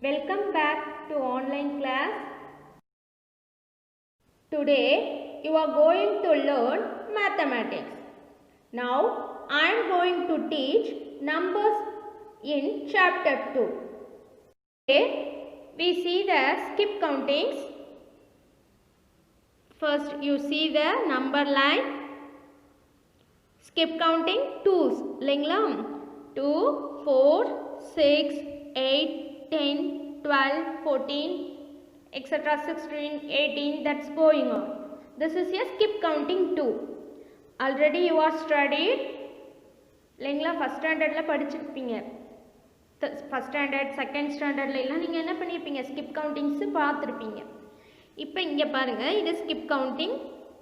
Welcome back to online class. Today you are going to learn mathematics. Now I am going to teach numbers in chapter 2. Today we see the skip countings. First you see the number line. Skip counting 2s. இல்லைங்களா 2, 4, 6, 8, 10, 12, 14, etc. 16, 18, that's going on. This is a skip counting 2. Already you are studied. இல்லைங்களா first ஸ்டாண்டர்டில் படிச்சிருப்பீங்க. First standard second ஸ்டாண்டர்டில் எல்லாம் நீங்கள் என்ன பண்ணியிருப்பீங்க, skip கவுண்டிங்ஸு பார்த்துருப்பீங்க. இப்போ இங்கே பாருங்கள், இது ஸ்கிப் கவுண்டிங்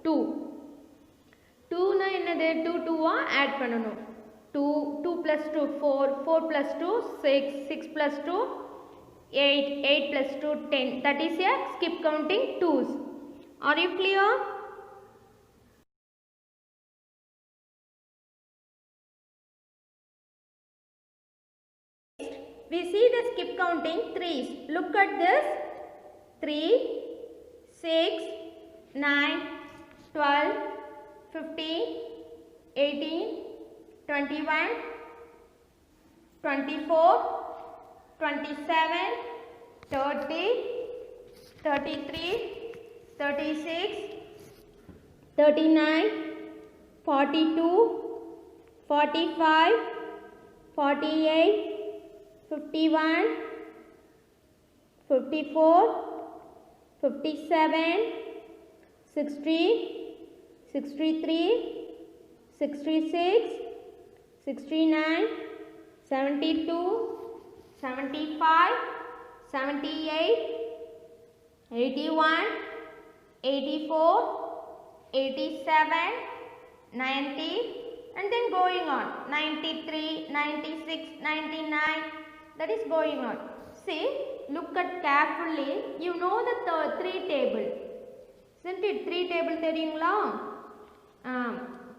2. 2னா என்னது, 2 2 ஆட் பண்ணணும். 2 2 plus 2 4 4 plus 2 6 6 plus 2 8 8 plus 2 10. That is a skip counting 2s. Are you clear? We see the skip counting 3s. Look at this. 3 6 9 12 15 18 21 24 27 30 33 36 39 42 45 48 51 54 57 60 63 66 69 72 75 78 81 84 87 90 and then going on 93 96 99, that is going on. See, look at carefully. You know the 3 table, isn't it? 3 table தெரியுங்களா?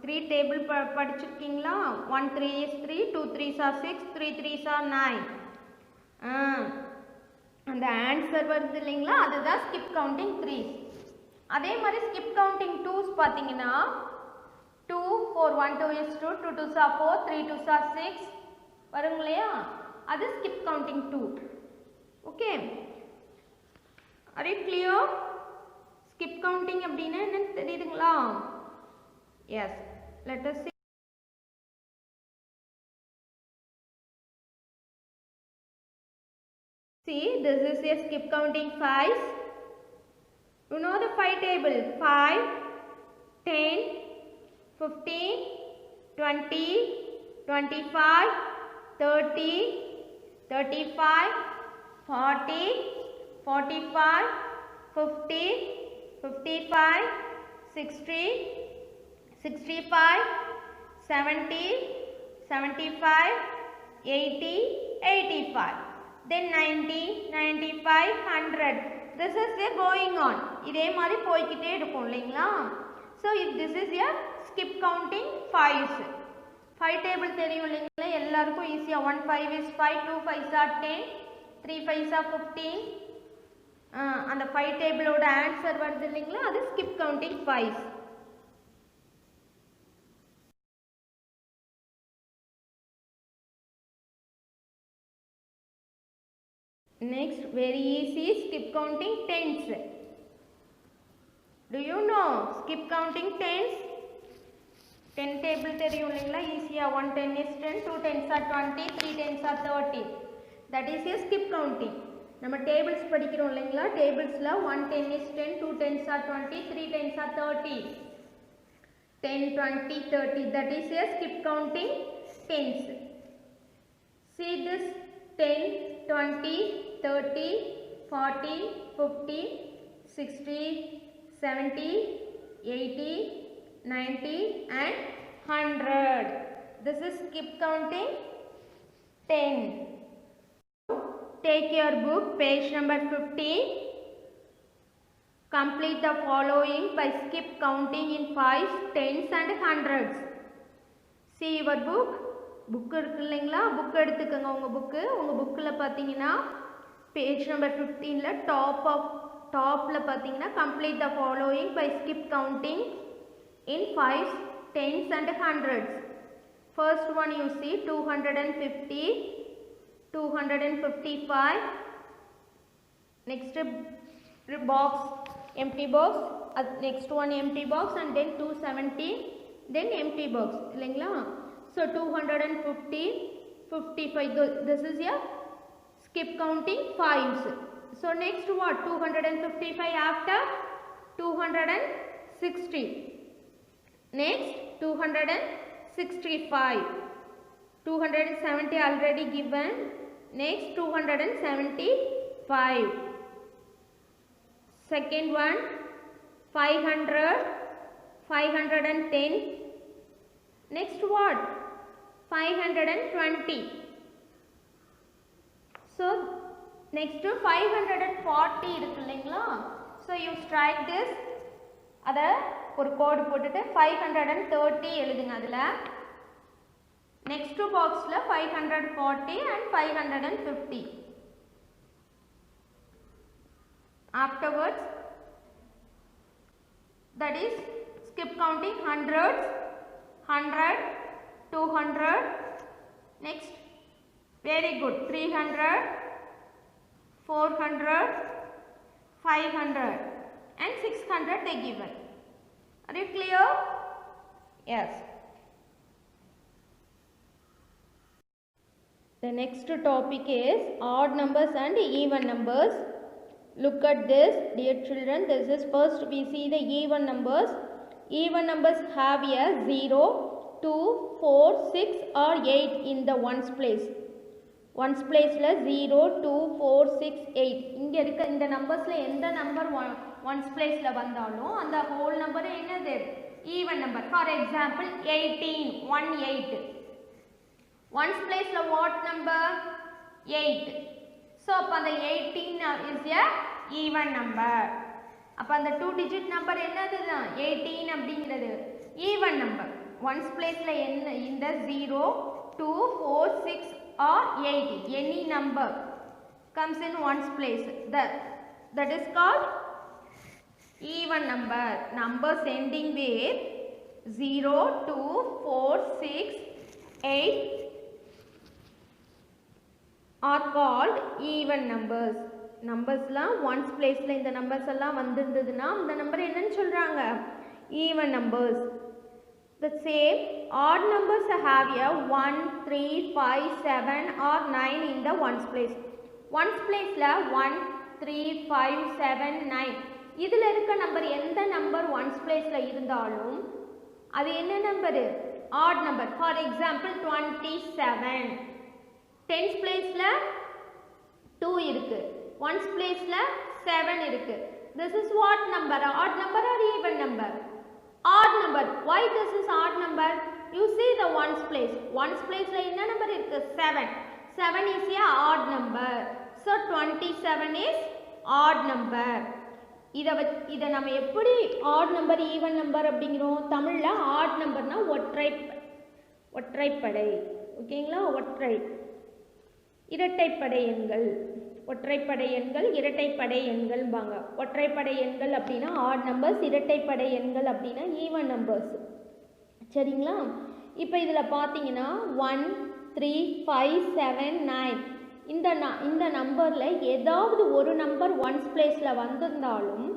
3 table படிச்சிருக்கீங்களா? 1 3 is 3, 2 3s are 6, 3 3s are 9. அந்த answer வருது இல்லைங்களா, அதுதான் skip counting 3s. அதே மாதிரி skip counting 2s பார்த்தீங்கன்னா 2 4 1 2 is 2, 2 2s are 4, 3 2s are 6 வருங்க இல்லையா, அது skip counting 2. Okay, R you clear? Skip counting அப்படின்னா என்னன்னு தெரியுதுங்களா? Yes, let us see. See, this is a skip counting 5s. You know the 5 table, 5, 10, 15, 20, 25, 30, 35, 40, 45, 50, 55, 60, 65, 70, 75, 80, 85, then 90, 95, 100. This is a going on. இதே மாதிரி போய்க்கிட்டே இருக்கும் இல்லைங்களா? So if this is a skip counting 5s. 5 table தெரியும் இல்லைங்களா எல்லாருக்கும் ஈஸியா. 1 5 is 5, 2 5s are 10, 3 5s are 15. அந்த 5 table ஓட ஆன்சர் வருது இல்லைங்களா, அது skip counting 5s. Next, very easy, skip counting 10s. Do you know skip counting 10s? 10 table தெரியும் இல்லைங்களா ஈஸியா. 1 10 is 10, 2 10s are 20, 3 10s are 30. That is a skip counting. நம்ம tables படிக்கிறோம் இல்லைங்களா, டேபிள்ஸில் 1 10 is 10, 2 10s are 20, 3 10s are 30. 10 20 30, that is a skip counting 10s. See this, 10 20 30 40 50 60 70 80 90 and 100. This is skip counting 10. Take your book, page number 15. Complete the following by skip counting in 5s, 10s and 100s. See your book. Book இருக்கு இல்லைங்களா, book எடுத்துக்கோங்க. உங்கள் புக்கில் பார்த்தீங்கன்னா Page number 15 topல பார்த்தீங்கன்னா complete the following by skip counting in 5s, 10s and 100s. First one you see 250, 255. Next box, empty box. Next one empty box and then 270, then empty box. இல்லைங்களா? So 250, 55. This is your skip counting 5s. So next what? 255 after 260. Next 265. 270 already given. Next 275. Second one 500, 510. Next what? 520. So next to 540 இருக்கு இல்லைங்களா? So you strike this. அத ஒரு கோடு போட்டுட்டு 530 எழுதுங்க அதுல. Next boxல 540 and 550. Afterwards, that is skip counting hundreds, 100, 200. Next, very good, 300, 400, 500 and 600 they given. Are you clear? Yes. The next topic is odd numbers and even numbers. Look at this, dear children. This is first we see the even numbers. Even numbers have a 0, 2, 4, 6 or 8 in the ones place. Ones place la 0, 2, 4, 6, 8. இங்க இருக்க இந்த நம்பர்ஸ்ல எந்த number ones place la வந்தாலும் அந்த whole number என்னது? Even number. For example 18, 18. Ones place la what number? 8. So அப்ப அந்த 18 is a even number. அப்ப அந்த 2 digit number என்னதுதான்? 18 அப்படிங்கிறது even number. Ones place la என்ன? இந்த 0, 2, 4, 6 or 8. Any number comes in ones place. That is called even number. Numbers ending with 0, 2, 4, 6, 8 are called even numbers. Numbersலாம் ones placeல இந்த numbers எல்லாம் வந்திருந்ததுன்னா அந்த number என்னன்னு சொல்றாங்க? Even numbers. The same odd numbers have a 1, 3, 5, 7 or 9 in the ones place. Ones placeல 1, 3, 5, 7, 9. இதுல இருக்க number எந்த number ones placeல இருந்தாலும் அது என்ன number? Odd number. For example 27. Tens placeல 2 இருக்கு. Ones placeல 7 இருக்கு. This is what number? Odd number or even number? Odd number. Why this is odd number? You see the ones place. Ones placeல என்ன number இருக்கு? 7. 7 is a odd number. So 27 is odd number. இத நம்ம எப்படி odd number even number அப்படிங்கிறோம்? தமிழ்ல odd numberனா ஒற்றைப்படை. ஓகேங்களா? இரட்டைப்படை எண்கள். ஒற்றைப்படை எண்கள், இரட்டைப்படை எண்கள்பாங்க. ஒற்றைப்படை எண்கள் அப்படின்னா odd numbers, இரட்டைப்படை எண்கள் அப்படின்னா even numbers. சரிங்களா? இப்போ இதில் பார்த்தீங்கன்னா 1, 3, 5, 7, 9 இந்த நம்பரில் ஏதாவது ஒரு நம்பர் ஒன்ஸ் பிளேஸில் வந்திருந்தாலும்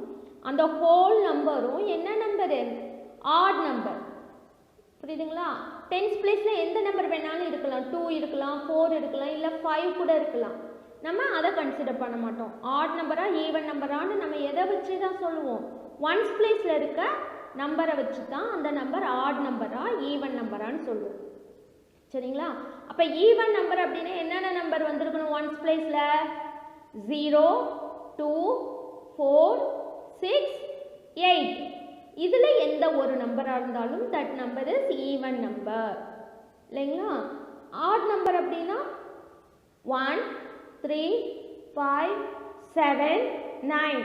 அந்த ஹோல் நம்பரும் என்ன நம்பரு? Add number. புரியுதுங்களா? டென்ஸ் பிளேஸில் எந்த நம்பர் வேணாலும் இருக்கலாம். 2 இருக்கலாம், 4 இருக்கலாம், இல்லை 5 கூட இருக்கலாம். நம்ம அதை கன்சிடர் பண்ண மாட்டோம். ஆட் நம்பரா ஈவன் நம்பரான்னு நம்ம எதை வச்சு தான் சொல்லுவோம்? ஒன்ஸ் பிளேஸில் இருக்க நம்பரை வச்சு தான் அந்த நம்பர் ஆட் நம்பரா ஈவன் நம்பரான்னு சொல்லுவோம். சரிங்களா? அப்போ ஈவன் நம்பர் அப்படின்னா என்னென்ன நம்பர் வந்திருக்கணும் ஒன்ஸ் பிளேஸில்? 0, 2, 4, 6, 8. இதில் எந்த ஒரு நம்பராக இருந்தாலும் that number is even number. இல்லைங்களா? ஆட் நம்பர் அப்படின்னா 1, 3, 5, 7, 9.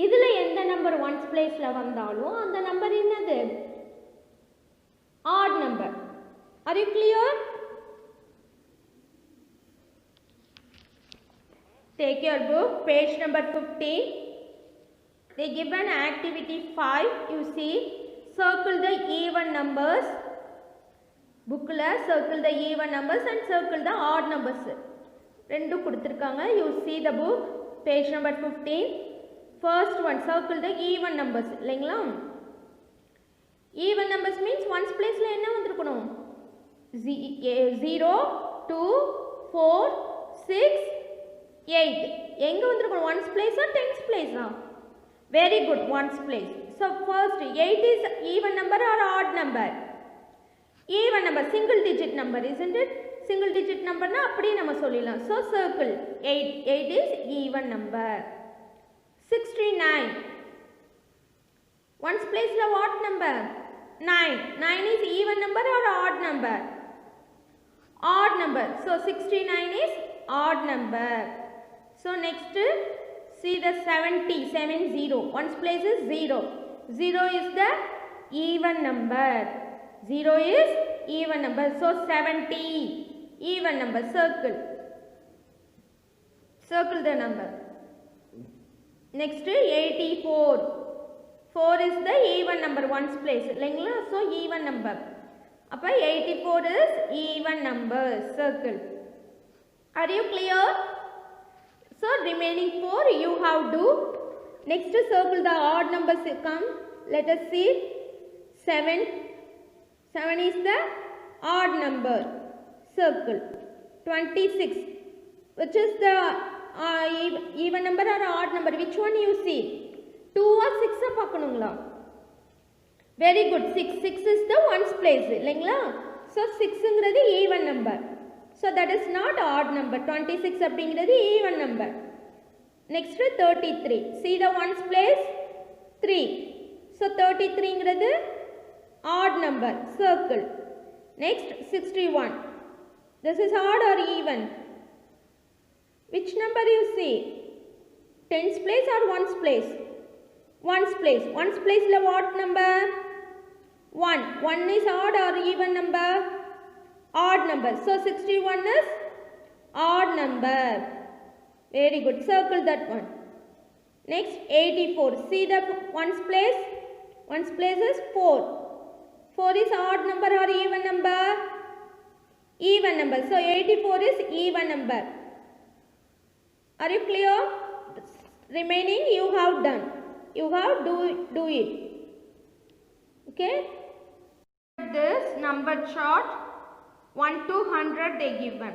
இதில் எந்த நம்பர் ஒன்ஸ் பிளேஸில் வந்தாலும் அந்த நம்பர் என்னது? Add number. Are you clear? Take your book, page number 15. They give an activity 5. You see, circle the even numbers. Book la circle the even numbers and circle the odd numbers. Rendu kuduthirukanga. You see the book, page number 15. First one, circle the even numbers. Illengla? Even numbers means ones place la enna vandirukanum? 0, 2, 4, 6, 8. எங்க வந்திருக்கும் ones place or tens place? Very good, ones place. So first 8 is even number or odd number? Even number, single digit number, isn't it? Single digit number na அப்படியே நம்ம சொல்லிடலாம். So circle 8 is even number. 69 ones place la what number? 9 is even number or odd number? Odd number. So 69 is odd number. So next, see the 70, ones place is 0. 0 is the even number. 0 is even number. So 70, even number, circle. Circle the number. Next, 84. 4 is the even number, ones place. So even number. Appa 84 is even number, circle. Are you clear? So remaining 4 you have to. Next circle the odd numbers come. Let us see. 7. 7 is the odd number. Circle. 26. Which is the even number or odd number? Which one you see? 2 or 6 pakanungla. Very good. 6. 6 is the ones place. So 6 is the even number. So that is not odd number. 26 அப்படிங்கிறது even number. Next 33. See the ones place? 3. So 33 ங்கிறது odd number. Circle. Next 61. This is odd or even? Which number you see? Tens place or ones place? Ones place. Ones place la what number? 1. 1 is odd or even number? Odd number. So 61 is odd number. Very good. Circle that one. Next 84. See the ones place? Ones place is 4. 4 is odd number or even number? Even number. So 84 is even number. Are you clear? Remaining you have done. You have do it. Okay? This number chart 1 to 100 they given.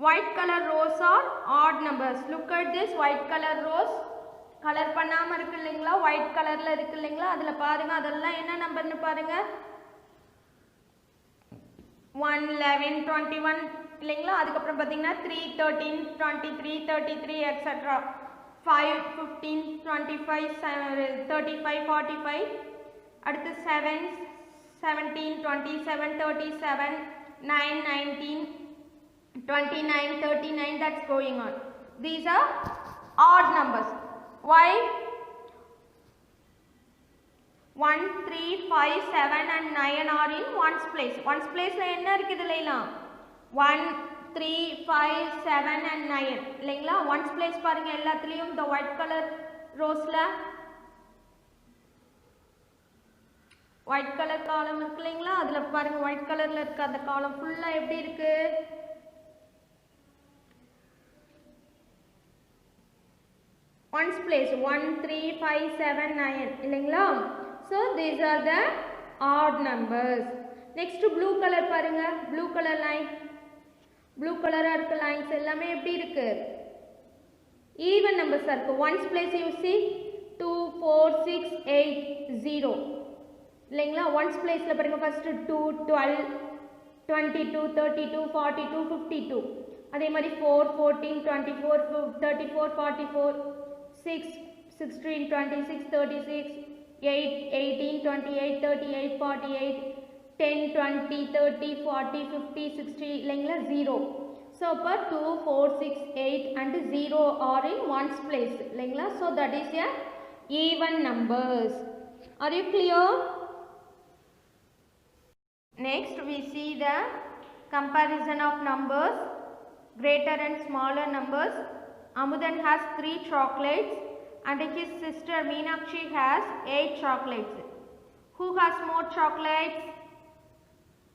White color rows are odd numbers. Look at this white color rows. Color பண்ணாம இருக்கு இல்லீங்களா? White colorல இருக்கு இல்லீங்களா? அதுல பாருங்க அதெல்லாம் என்ன நம்பர்னு பாருங்க. 1, 11, 21 இல்லீங்களா? அதுக்கு அப்புறம் பாத்தீங்கன்னா 3, 13, 23, 33 etc. 5, 15, 25, 35, 45. அடுத்து 7, 17, 27, 37, 9, 19, 29, 39, that's going on. These are odd numbers. Why? 1, 3, 5, 7 and 9 are in ones place. Ones place la enna irukku Laila? 1, 3, 5, 7 and 9. இல்லைங்களா? ones place பாருங்க எல்லாத்துலயும் the white color rows la white color column இருக்கு இல்லைங்களா? அதுல பாருங்க white colorல இருக்க அந்த column ஃபுல்லா எப்படி இருக்கு? ones place 1, 3, 5, 7, 9 இல்லைங்களா? So these are the odd numbers. Next blue color பாருங்க. blue color line. blue color இருக்க lines எல்லாமே எப்படி இருக்கு? even numbers இருக்கு. ones place you see 2, 4, 6, 8, 0 இல்லைங்களா? ones placeல பாருங்க first 2, 12, 22, 32, 42, 52. அதே மாதிரி 4, 14, 24, 34, 44, 6, 16, 26, 36, 8, 18, 28, 38, 48, 10, 20, 30, 40, 50, 60 இல்லைங்களா? 0. So அப்போ 2, 4, 6, 8 and 0 are in ones place இல்லைங்களா? So that is a even numbers. Are you clear? Next we see the comparison of numbers, greater and smaller numbers. Amudan has 3 chocolates and his sister Meenakshi has 8 chocolates. Who has more chocolates?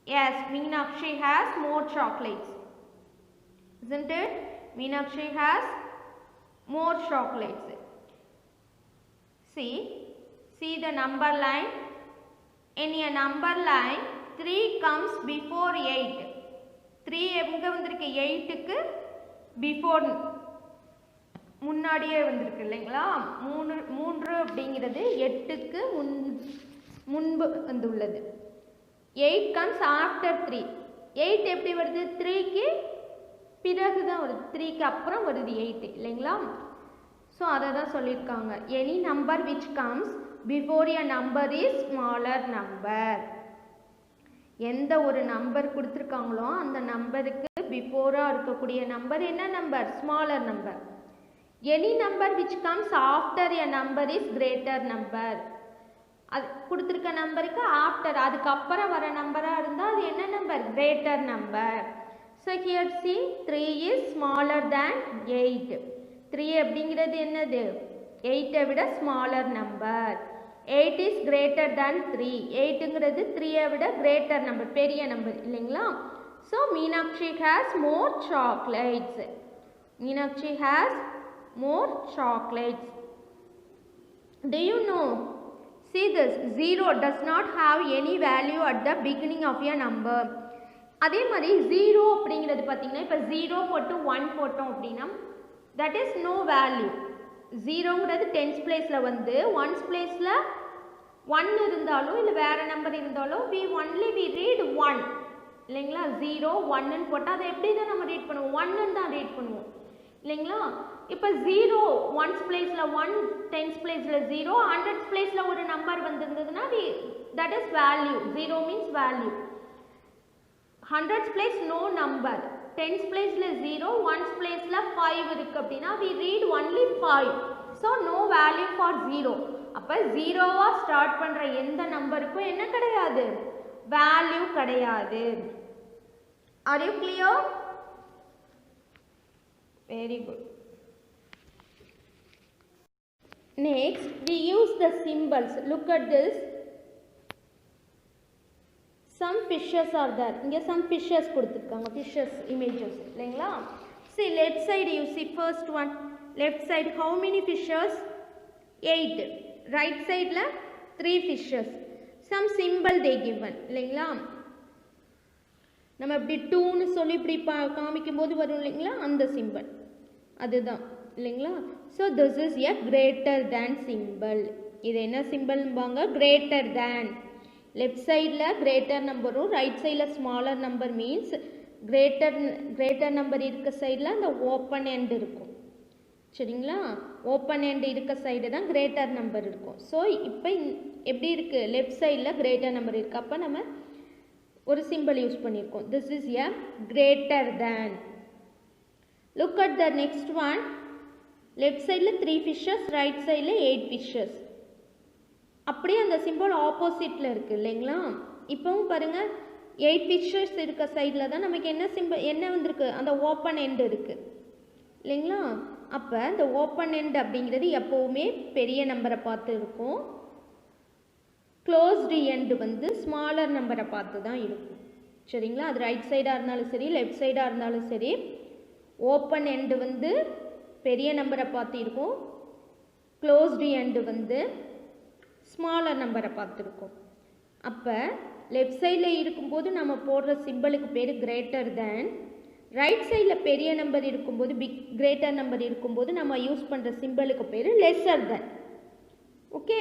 Yes, Meenakshi has more chocolates. Isn't it? Meenakshi has more chocolates. See the number line. In a number line, 3 comes before 8. 3 எங்க வந்திருக்கு 8 க்கு before முன்னாடியே வந்திருக்கு இல்லைங்களா 3 அப்படிங்கிறது 8 க்கு முன்பு வந்துள்ளது 8 comes after 3 8 எப்படி வருது 3 க்கு பிறகு தான் வருது 3 க்கு அப்புறம் வருது 8 இல்லைங்களா சோ அத தான் சொல்லிருக்காங்க any number which comes before a number is smaller number எந்த ஒரு நம்பர் கொடுத்திருக்காங்களோ அந்த நம்பருக்கு பிஃபோரா இருக்கக்கூடிய நம்பர் என்ன number smaller number any number which comes after a number is greater number அது கொடுத்திருக்க நம்பருக்கு ஆஃப்டர் அதுக்கு அப்புறம் வர நம்பரா இருந்தா அது என்ன number greater number so here see 3 is smaller than 8 3 அப்படிங்கிறது என்னது 8 விட smaller number 8 is greater than 3 8ங்கிறது 3 விட greater number பெரிய நம்பர் இல்லைங்களா so Meenakshi has more chocolates Meenakshi has more chocolates do you know see this 0 does not have any value at the beginning of a number அதே மாதிரி 0 அப்படிங்கிறது பாத்தீங்கன்னா இப்ப 0 போட்டு 1 போட்டோம் அப்படினா that is no value 0ங்கிறது 10s பிளேஸ்ல வந்து 1s பிளேஸ்ல 1 இருந்தாலோ இல்ல வேற நம்பர் இருந்தாலோ we read 1 இல்லைங்களா 0 1 ன்னு போட்டா அதை எப்படி தான் நம்ம ரீட் பண்ணுவோம் 1 ன்னு தான் ரீட் பண்ணுவோம் இல்லைங்களா இப்ப 0 1s பிளேஸ்ல 1 10s பிளேஸ்ல 0 100s பிளேஸ்ல ஒரு number வந்திருந்ததுனா that is value 0 means value 100s place no number 10s place la 0 1s place la 5 irukku appadina we read only 5 so no value for 0 அப்ப 0 வா ஸ்டார்ட் பண்ற எந்த நம்பருக்கும் என்ன கிடையாது value கிடையாது are you clear very good next we use the symbols look at this some fishes are there inge some fishes கொடுத்திருக்காங்க fishes images இல்லைங்களா see left side you see first one left side how many fishes 8 right side la 3 fishes some symbol they given இல்லைங்களா நம்ம இப்படி 2 னு சொல்லி இப்படி காமிக்கும்போது வரும் இல்லைங்களா அந்த symbol அதுதான் இல்லைங்களா so this is a greater than symbol இது என்ன symbol ம்பாங்க greater than left side la greater number right side la smaller number means greater number இருக்க சைடுல அந்த open end இருக்கும் சரிங்களா open end இருக்க சைடு தான் greater number இருக்கும் சோ இப்போ எப்படி இருக்கு left side la greater number இருக்கு அப்ப நம்ம ஒரு symbol யூஸ் பண்ணிருக்கோம் this is a greater than look at the next one left side la 3 fishes right side la 8 fishes அப்படியே அந்த சிம்பல் ஆப்போசிட்ல இருக்கு இல்லைங்களா இப்பவும் பாருங்க 8 fishes இருக்க சைடுல தான் நமக்கு என்ன சிம்பல் என்ன வந்திருக்கு அந்த ஓபன் எண்ட் இருக்கு இல்லைங்களா அப்ப அந்த ஓபன் எண்ட் அப்படிங்கிறது எப்பவுமே பெரிய நம்பரை பார்த்து இருக்கும் க்ளோஸ்டு எண்ட் வந்து ஸ்மாலர் நம்பரை பார்த்து தான் இருக்கும் சரிங்களா அது ரைட் சைடா இருந்தாலும் சரி லெஃப்ட் சைடா இருந்தாலும் சரி ஓபன் எண்ட் வந்து பெரிய நம்பரை பார்த்து இருக்கும் க்ளோஸ்டு எண்ட் வந்து ஸ்மாலர் நம்பரை பார்த்துருக்கோம் அப்போ லெஃப்ட் சைடில் இருக்கும்போது நம்ம போடுற சிம்பிளுக்கு பேர் கிரேட்டர் தேன் ரைட் சைடில் பெரிய நம்பர் இருக்கும்போது கிரேட்டர் நம்பர் இருக்கும்போது நம்ம யூஸ் பண்ணுற சிம்பிளுக்கு பேர் lesser than okay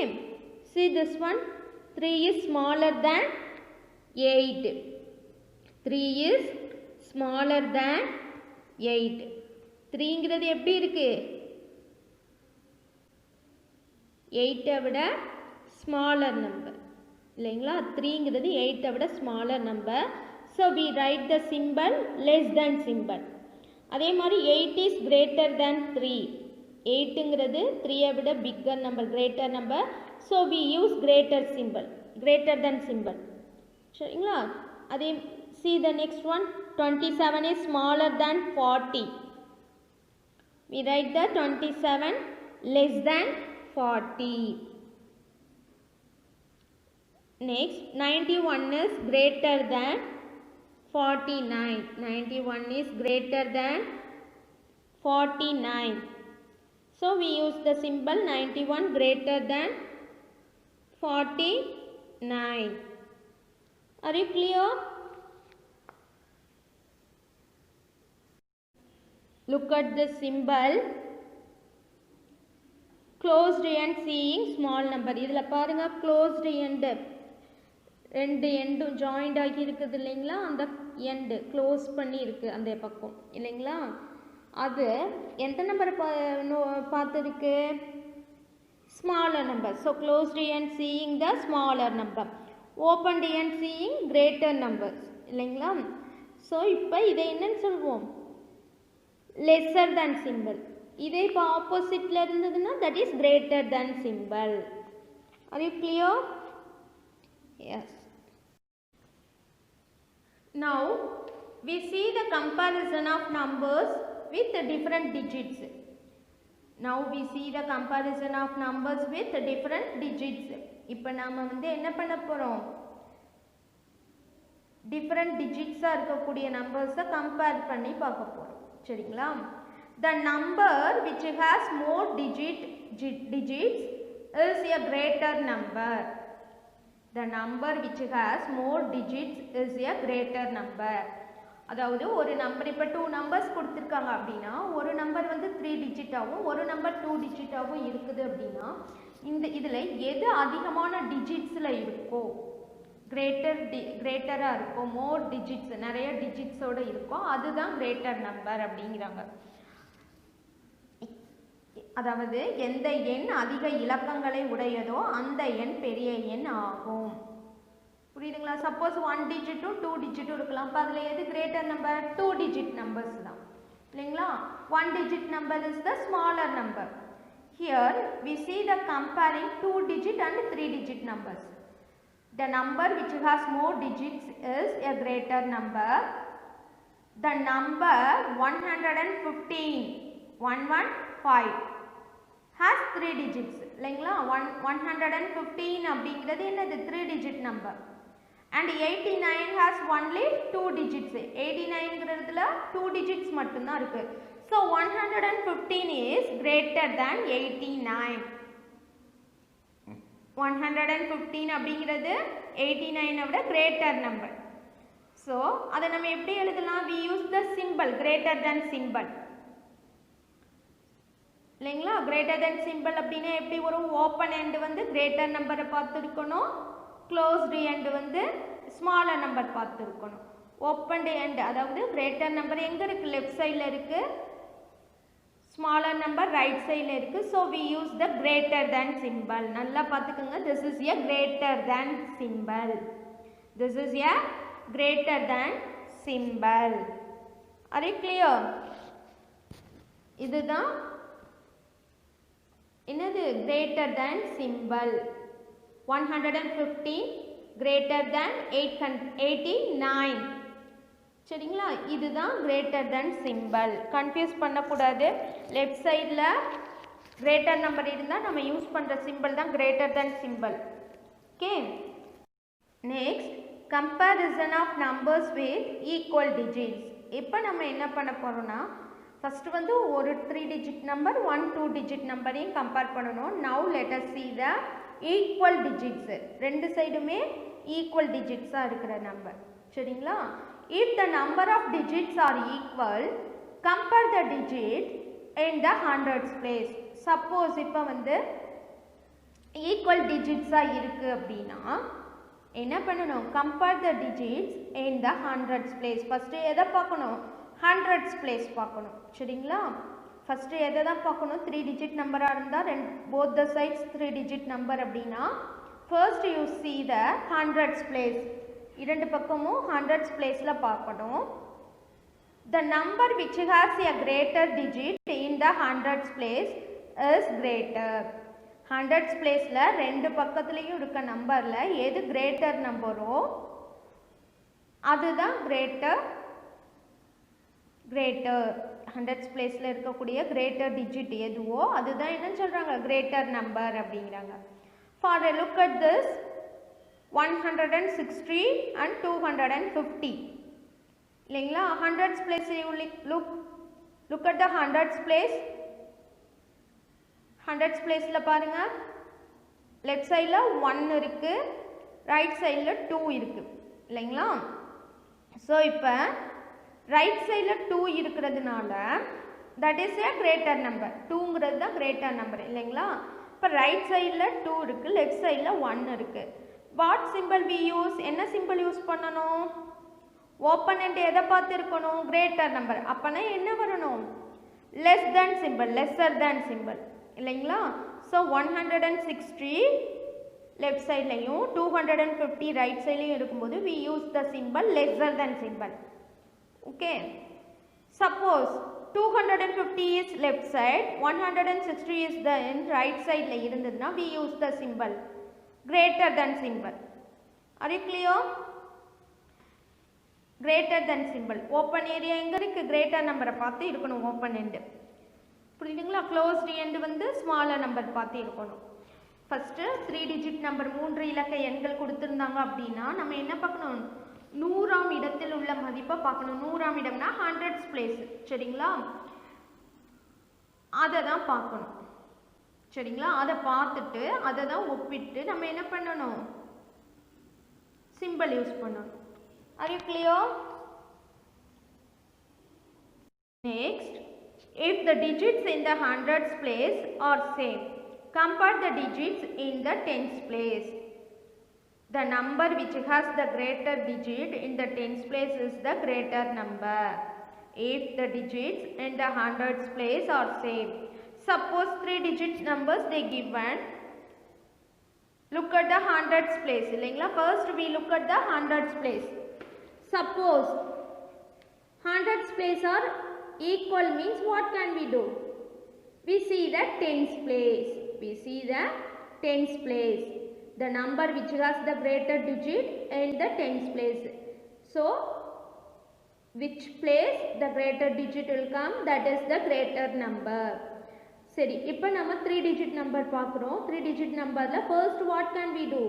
see this one 3 is smaller than 8 3 is smaller than 8 3ங்கிறது எப்படி இருக்கு 8 விட smaller number இல்லைங்களா 3ங்கிறது 8 விட smaller number so we write the symbol less than symbol அதே மாதிரி 8 is greater than 3 8ங்கிறது 3 விட bigger number greater number so we use greater symbol greater than symbol சரிங்களா அதே see the next one 27 is smaller than 40 We write the 27 less than 40. Next, 91 is greater than 49. 91 is greater than 49. So, we use the symbol 91 greater than 49. Are you clear? Look at the symbol. Closed end seeing small number. இதில் பாருங்க closed end. ரெண்டு எண்டும் joint ஆகி இருக்குது இல்லைங்களா, அந்த end close பண்ணி இருக்குது அந்த பக்கம் இல்லைங்களா, அது எந்த நம்பரை பார்த்துருக்கு, smaller number. So closed end seeing the smaller number, opened end seeing greater numbers இல்லைங்களா. ஸோ இப்போ இதை என்னன்னு சொல்வோம், லெஸ்ஸர் தேன் சிம்பிள். இதே இப்போ ஆப்போசிட்டில் இருந்ததுன்னா that is greater than symbol. Are you clear? Yes. Now we see the comparison of numbers with different digits. Now we see the comparison of numbers with different digits. இப்போ நாம வந்து என்ன பண்ண போறோம், different digits இருக்கக்கூடிய numbers compare பண்ணி பார்க்க போறோம். சரிங்களா? The number which has more digits is a greater number. The number which has more digits is a greater number. அதாவது ஒரு நம்பர் இப்போ 2 நம்பர்ஸ் கொடுத்துருக்காங்க அப்படின்னா ஒரு நம்பர் வந்து 3 டிஜிட்டாகவும் ஒரு நம்பர் 2 டிஜிட்டாகவும் இருக்குது அப்படின்னா இதில் எது அதிகமான டிஜிட்ஸில் இருக்கோ, கிரேட்டராக இருக்கும், மோர் டிஜிட்ஸ் நிறைய டிஜிட்ஸோடு இருக்கும், அதுதான் கிரேட்டர் நம்பர் அப்படிங்கிறாங்க. அதாவது எந்த எண் அதிக இலக்கங்களை உடையதோ அந்த எண் பெரிய எண் ஆகும். புரியுதுங்களா? சப்போஸ் 1 டிஜிட்டும் 2 டிஜிட்டும் இருக்கலாம். அப்போ அதில் எது கிரேட்டர் நம்பர்? 2 டிஜிட் நம்பர்ஸ் தான் இல்லைங்களா. 1 digit number is the smaller number. Here we see the comparing 2 digit and 3 digit numbers. The number which has more digits is a greater number. The number 115 has 3 digits இல்லைங்களா. 115 அப்படிங்கிறது என்னது 3 digit number. And 89 has only 2 digits. 89ங்கிறதுல 2 digits மட்டும்தான் இருக்கு. So 115 is greater than 89. 115 அப்படிங்கிறது 89 விட greater number. So அதை நம்ம எப்படி எழுதலாம்? We use the symbol greater than symbol இல்லைங்களா. greater than symbol அப்படின்னா எப்படி வரும்? ஓப்பன் எண்ட் வந்து greater நம்பரை பார்த்துருக்கணும், க்ளோஸ்டு எண்ட் வந்து ஸ்மாலர் நம்பர் பார்த்துருக்கணும். ஓப்பன்டு எண்ட் அதாவது கிரேட்டர் நம்பர் எங்கே இருக்குது? லெஃப்ட் சைடில் இருக்குது, ஸ்மாலர் நம்பர் ரைட் சைடில் இருக்குது. So we use the greater than symbol. நல்லா பார்த்துக்கோங்க. This is a greater than symbol. This is a greater than symbol. Are you clear? இதுதான் என்னது? Greater than symbol. 115 greater than 89. சரிங்களா? இதுதான் greater than symbol. கன்ஃபியூஸ் பண்ணக்கூடாது. Left சைடில் greater number இருந்தால் நம்ம யூஸ் பண்ணுற சிம்பிள் தான் greater than symbol. Okay. Next comparison of numbers with equal digits. இப்போ நம்ம என்ன பண்ண போகிறோம்னா ஃபஸ்ட்டு வந்து ஒரு 3 டிஜிட் நம்பர் 1 2 டிஜிட் நம்பரையும் கம்பேர் பண்ணணும். Now let us see the equal digits. ரெண்டு சைடுமே ஈக்குவல் டிஜிட்ஸாக இருக்கிற நம்பர். சரிங்களா? If the number of digits are equal compare the digit in the hundreds place. Suppose இப்போ வந்து ஈக்குவல் டிஜிட்ஸாக இருக்குது அப்படின்னா என்ன பண்ணணும்? Compare the digits in the hundreds place. First எதை பார்க்கணும்? ஹண்ட்ரட்ஸ் பிளேஸ் பார்க்கணும். சரிங்களா? ஃபஸ்ட்டு எதை தான் பார்க்கணும்? 3 டிஜிட் நம்பராக இருந்தால் both the sides 3 digit number அப்படின்னா first you see the hundreds place. இரண்டு பக்கமும் ஹண்ட்ரட்ஸ் பிளேஸில் பார்க்கணும். The number which has a greater digit in the hundreds place is greater. Hundreds பிளேஸில் ரெண்டு பக்கத்துலேயும் இருக்க நம்பரில் எது கிரேட்டர் நம்பரோ அதுதான் கிரேட்டர். hundreds placeல இருக்கக்கூடிய greater digit எதுவோ அதுதான் என்ன சொல்றாங்க greater number அப்படிங்கறாங்க. For a look at this 160 and 250 இல்லைங்களா hundreds place you look at the hundreds place. hundreds placeல பாருங்க left sideல 1 இருக்கு right sideல 2 இருக்கு இல்லைங்களா. so இப்போ right sideல 2 இருக்குறதுனால that is a greater number. 2ங்கிறது தான் greater number இல்லைங்களா. இப்போ right sideல 2 இருக்கு left sideல 1 இருக்கு. what symbol we use? என்ன symbol யூஸ் பண்ணணும்? open end எதை பார்த்து இருக்கணும்? greater number. அப்பனா என்ன வரணும்? less than symbol, lesser than symbol இல்லைங்களா. so 160 left sideலையும் 250 right sideலையும் இருக்கும்போது we use the symbol lesser than symbol. okay, suppose 250 is left side, 160 is the right side la irundadna we use the symbol greater than symbol. are you clear? greater than symbol. open area எங்க இருக்கு? greater number பார்த்து இருக்கணும் open end. புரியுதுங்களா? closed end வந்து smaller number பார்த்து இருக்கணும். first 3 digit number 3 இலக்க எண்கள் கொடுத்திருந்தாங்க அப்படினா நம்ம என்ன பார்க்கணும்? 100ஆம் இடத்தில் உள்ள மதிப்பை பார்க்கணும். 100ஆம் இடம்னா hundreds place சரிங்களா. அத தான் பார்க்கணும் சரிங்களா. அத பார்த்துட்டு அத தான் ஒப்பிட்டு நம்ம என்ன பண்ணனும்? symbol யூஸ் பண்ணனும். are you clear? next, if the digits in the hundreds place are same, compare the digits in the tens place. The number which has the greater digit in the tens place is the greater number. If the digits in the hundreds place are same. Suppose 3 digit numbers they given. Look at the hundreds place. First we look at the hundreds place. Suppose hundreds place are equal means what can we do? We see the tens place. We see the tens place. The number which has the greater digit in the tens place. So which place the greater digit will come? That is the greater number. சரி, இப்போ நம்ம 3 digit number பார்க்குறோம். 3 digit numberல first what can we do?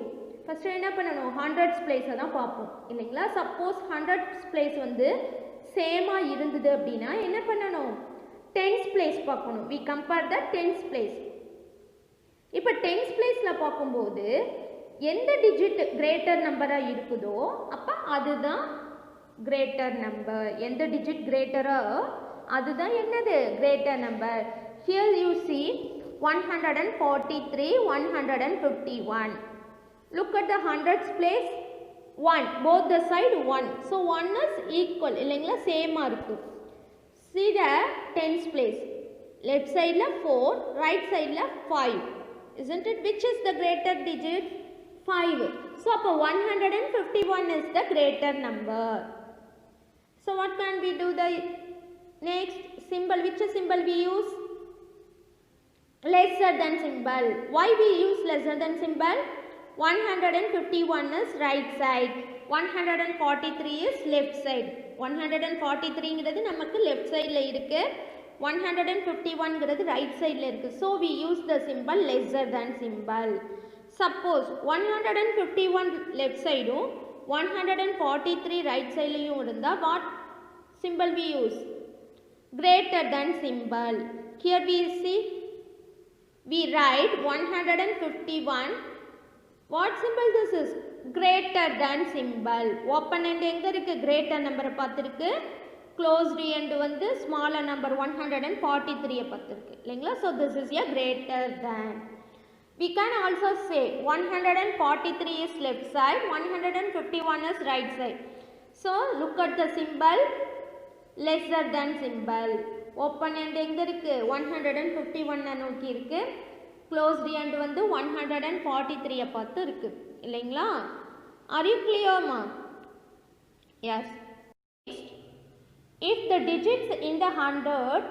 first என்ன பண்ணணும்? hundreds place தான் பார்ப்போம் இல்லைங்களா. suppose hundreds place வந்து சேமா இருந்தது அப்படின்னா என்ன பண்ணணும்? tens place பார்க்கணும். we compare the tens place. இப்போ tens placeல பார்க்கும்போது எந்த digit greater number இருக்குதோ அப்ப அதுதான் greater number. எந்த digit greater அதுதான் என்னது? greater number. Here you see 143, 151. Look at the hundreds place 1. Both the side 1. So 1 is equal. இல்லைங்களா same இருக்கு. See the tens place. Left side la 4, right side la 5. Isn't it? Which is the greater digit? 5. So அப்ப 151 is the greater number. So what can we do? The next symbol, which symbol we use? Lesser than symbol. Why we use lesser than symbol? 151 is right side, 143 is left side. 143 ங்கிறது நமக்கு left sideல இருக்கு, 151 ங்கிறது right sideல இருக்கு. So we use the symbol lesser than symbol. Suppose 151 left side 143 right sideலையும் இருந்தா what symbol we use? Greater than symbol. Here we see, we write 151. What symbol this is? Greater than symbol. Open end எங்க இருக்கு? greater number பார்த்திருக்கு. closed end வந்து smaller number 143 பார்த்திருக்கு இல்லைங்களா. So this is a greater than. We can also say 143 is left side, 151 is right side. So look at the symbol lesser than symbol. Open end எங்க இருக்கு? 151 நோக்கி இருக்கு. closed end வந்து 143 பார்த்து இருக்கு இல்லைங்களா. Are you clear ma? Yes. If the digits in the 100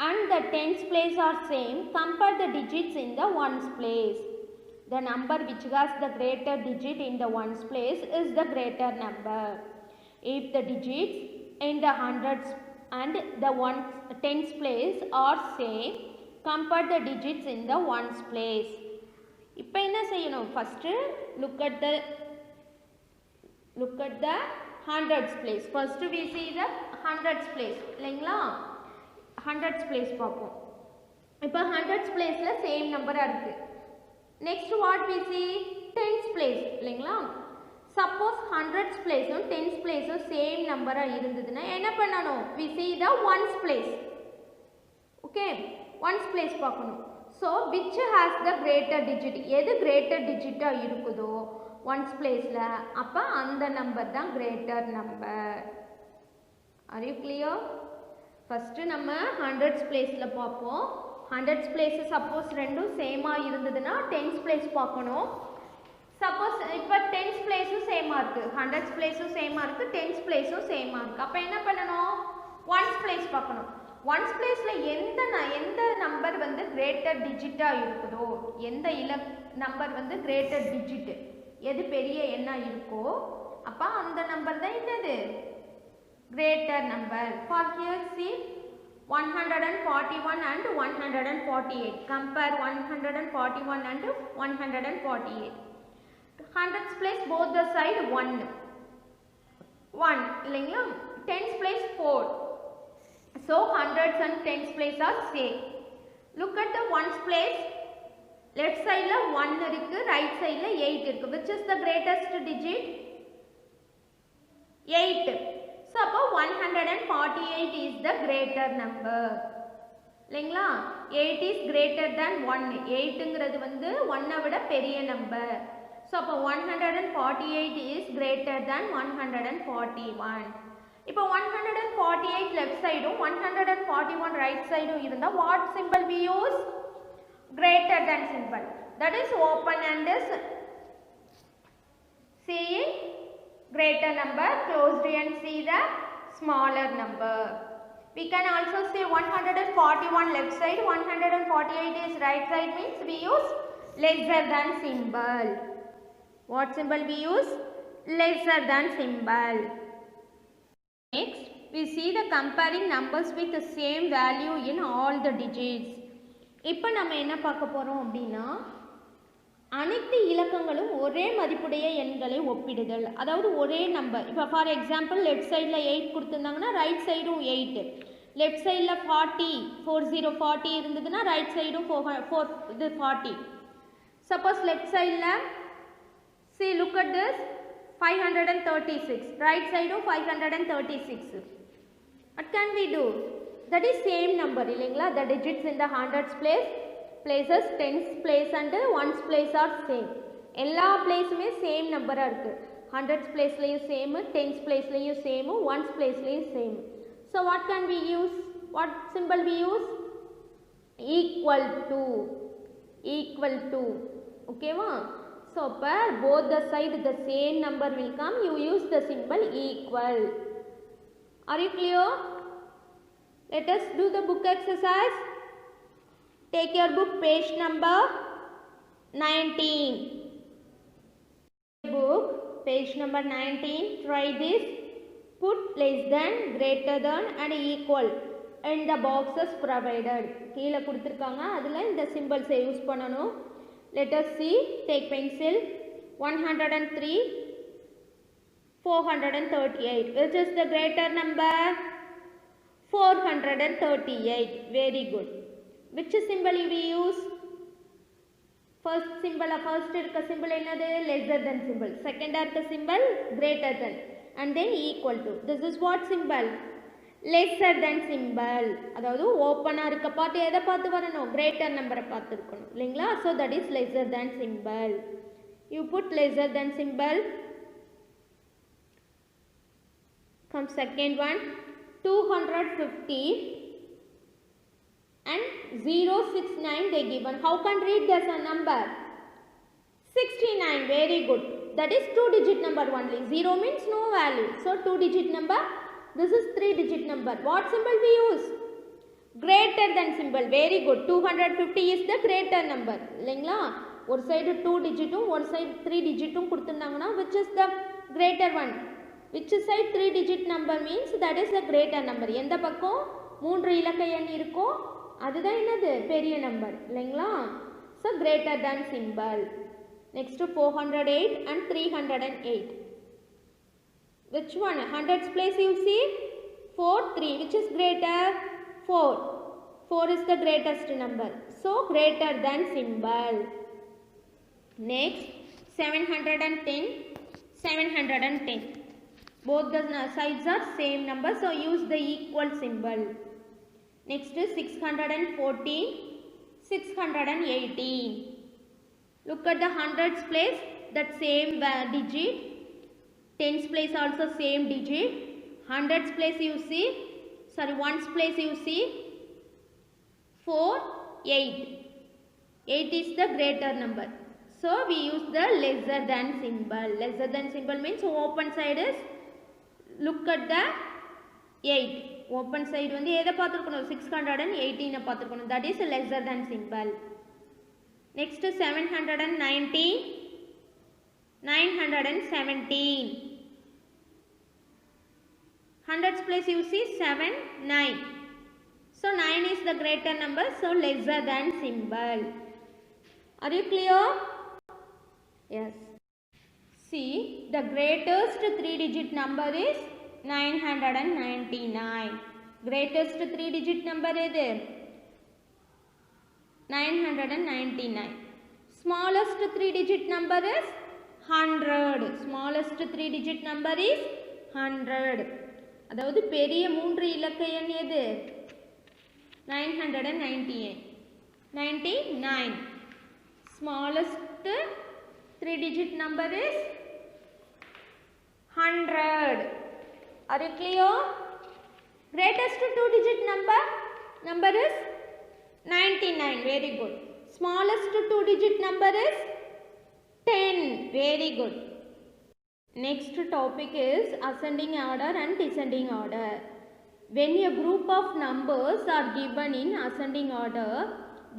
and the tens place are same, compare the digits in the ones place. The number which has the greater digit in the ones place is the greater number. If the digits in the hundreds and the tens place are same. Compare the digits in the ones place. இப்போ என்ன செய்யணும்? First look at the hundreds place. First we see the hundreds place. இல்லைங்களா? hundreds place பார்ப்போம். இப்போ hundreds placeல same number இருக்கு. Next what we see? tens place. இல்லைங்களா? Suppose hundreds place and tens place same number இருந்ததுன்னா என்ன பண்ணணும்? We see the ones place. Okay, ones place பார்க்கணும். So which has the greater digit? எது greater digit இருக்குதோ ones placeல அப்ப அந்த number தான் greater number. Are you clear? First நம்ம hundreds placeல பார்ப்போம். hundreds place suppose ரெண்டும் சேமா இருந்ததுன்னா tens place பார்க்கணும். Suppose இப்போ tens place சேமா இருக்கு, hundreds place சேமா இருக்கு, tens place சேமா இருக்கு. அப்ப என்ன பண்ணணும்? ones place பார்க்கணும். ones placeல எந்த நம்பர் வந்து greater digit இருக்குதோ, எந்த நம்பர் வந்து greater digit, எது பெரிய எண்ணா இருக்கோ அப்ப அந்த நம்பர் தான் என்னது? greater number. For here see 141 and 148. Compare 141 and 148. Hundreds place both the side 1 இல்லைங்களா? tens place 4. So hundreds and tens place are same. Look at the ones place. Left side la 1 இருக்கு, right side la 8 இருக்கு. Which is the greatest digit? 8. So அப்போ 148 is the greater number. இல்லைங்களா? 8 is greater than 1. 8ங்கிறது வந்து 1 விட பெரிய number. So அப்போ 148 is greater than 141. இப்போ 148 left side 141 right side இருந்தா what symbol we use? Greater than symbol. That is open and is see greater number, closed and see the smaller number. We can also say 141 left side, 148 is right side, means we use lesser than symbol. What symbol we use? Lesser than symbol. Next, we see the comparing numbers with the same value in all the digits. இப்போ நம்ம என்ன பார்க்க போறோம் அப்படினா அனைத்து இலக்கங்களும் ஒரே மதிப்புடைய எண்களை ஒப்பிடுதல். அதாவது ஒரே நம்பர். இப்போ ஃபார் எக்ஸாம்பிள் லெஃப்ட் சைடில் 8 கொடுத்துருந்தாங்கன்னா ரைட் சைடும் 8. லெஃப்ட் சைடில் 40 இருந்ததுன்னா ரைட் சைடும் 40. சப்போஸ் லெஃப்ட் சைடில் see look at this 536. Right side 536. What can we do? That is same number இல்லைங்களா? The digits in the hundreds place, places, tens place and ones place are same. எல்லா பிளேஸுமே same நம்பராக இருக்குது. hundreds placeலையும் same, tens placeலையும் same, ones placeலையும் same. So what can we use? What symbol we use? Equal to. Okay வா? So both the side the same number will come. You use the symbol equal. Are you clear? Let us do the book exercise. Take your book page number 19. Book page number 19. Try this. Put less than, greater than and equal in the boxes provided. கீழே கொடுத்திருக்காங்க. அதில் இந்த symbols use பண்ணணும். Let us see. Take pencil. 103, 438. Which is the greater number? 438. Very good. Which symbol we use? First symbol, first irukka symbol enadhu? Lesser than symbol. Second irukka symbol greater than. And then equal to. This is what symbol? Lesser than symbol. அதாவது ஓப்பனாக இருக்க பார்த்து எதை பார்த்து வரணும்? Greater நம்பரை பார்த்து இருக்கணும் இல்லைங்களா? So that is lesser than symbol. You put lesser than symbol. Come second one. 250 and 069 they given. How can read this a number? 69. Very good. That is 2-digit number only. 0 means no value. So 2-digit number. This is 3-digit number. What symbol we use? Greater than symbol. Very good. 250 is the greater number. இல்லைங்களா? ஒரு side 2 டிஜிட்டும் ஒரு side 3 டிஜிட்டும் கொடுத்துருந்தாங்கன்னா which is the greater one? which side 3 digit number means that is the greater number. எந்த பக்கம் 3 இலக்க எண் இருக்கோ அதுதான் என்னது பெரிய நம்பர் இல்லைங்களா. so greater than symbol. next 408 and 308. which one? Hundreds place you see 4 3 which is greater 4 is the greatest number, so greater than symbol. next 710 both the sides are same number, so use the equal symbol. next is 618. look at the hundreds place, that same digit. tens place also same digit. hundreds place you see, sorry ones place you see 4 8 is the greater number, so we use the lesser than symbol. lesser than symbol means open side is, look at the 8, open side வந்து எதை பார்த்திருக்கணும் 618 பார்த்திருக்கணும், that is lesser than symbol. next 917. hundreds place you see 7 9, so 9 is the greater number, so lesser than symbol. are you clear? yes. see, the greatest 3 digit number is 999. greatest 3 digit number எது 999. smallest 3 digit number is 100. smallest 3 digit number is 100. அதாவது பெரிய 3 இலக்க எண் எது 999. smallest 3 digit number is 100. are you clear? greatest 2 digit number is 99. very good. smallest 2 digit number is 10. very good. next topic is ascending order and descending order. when a group of numbers are given in ascending order,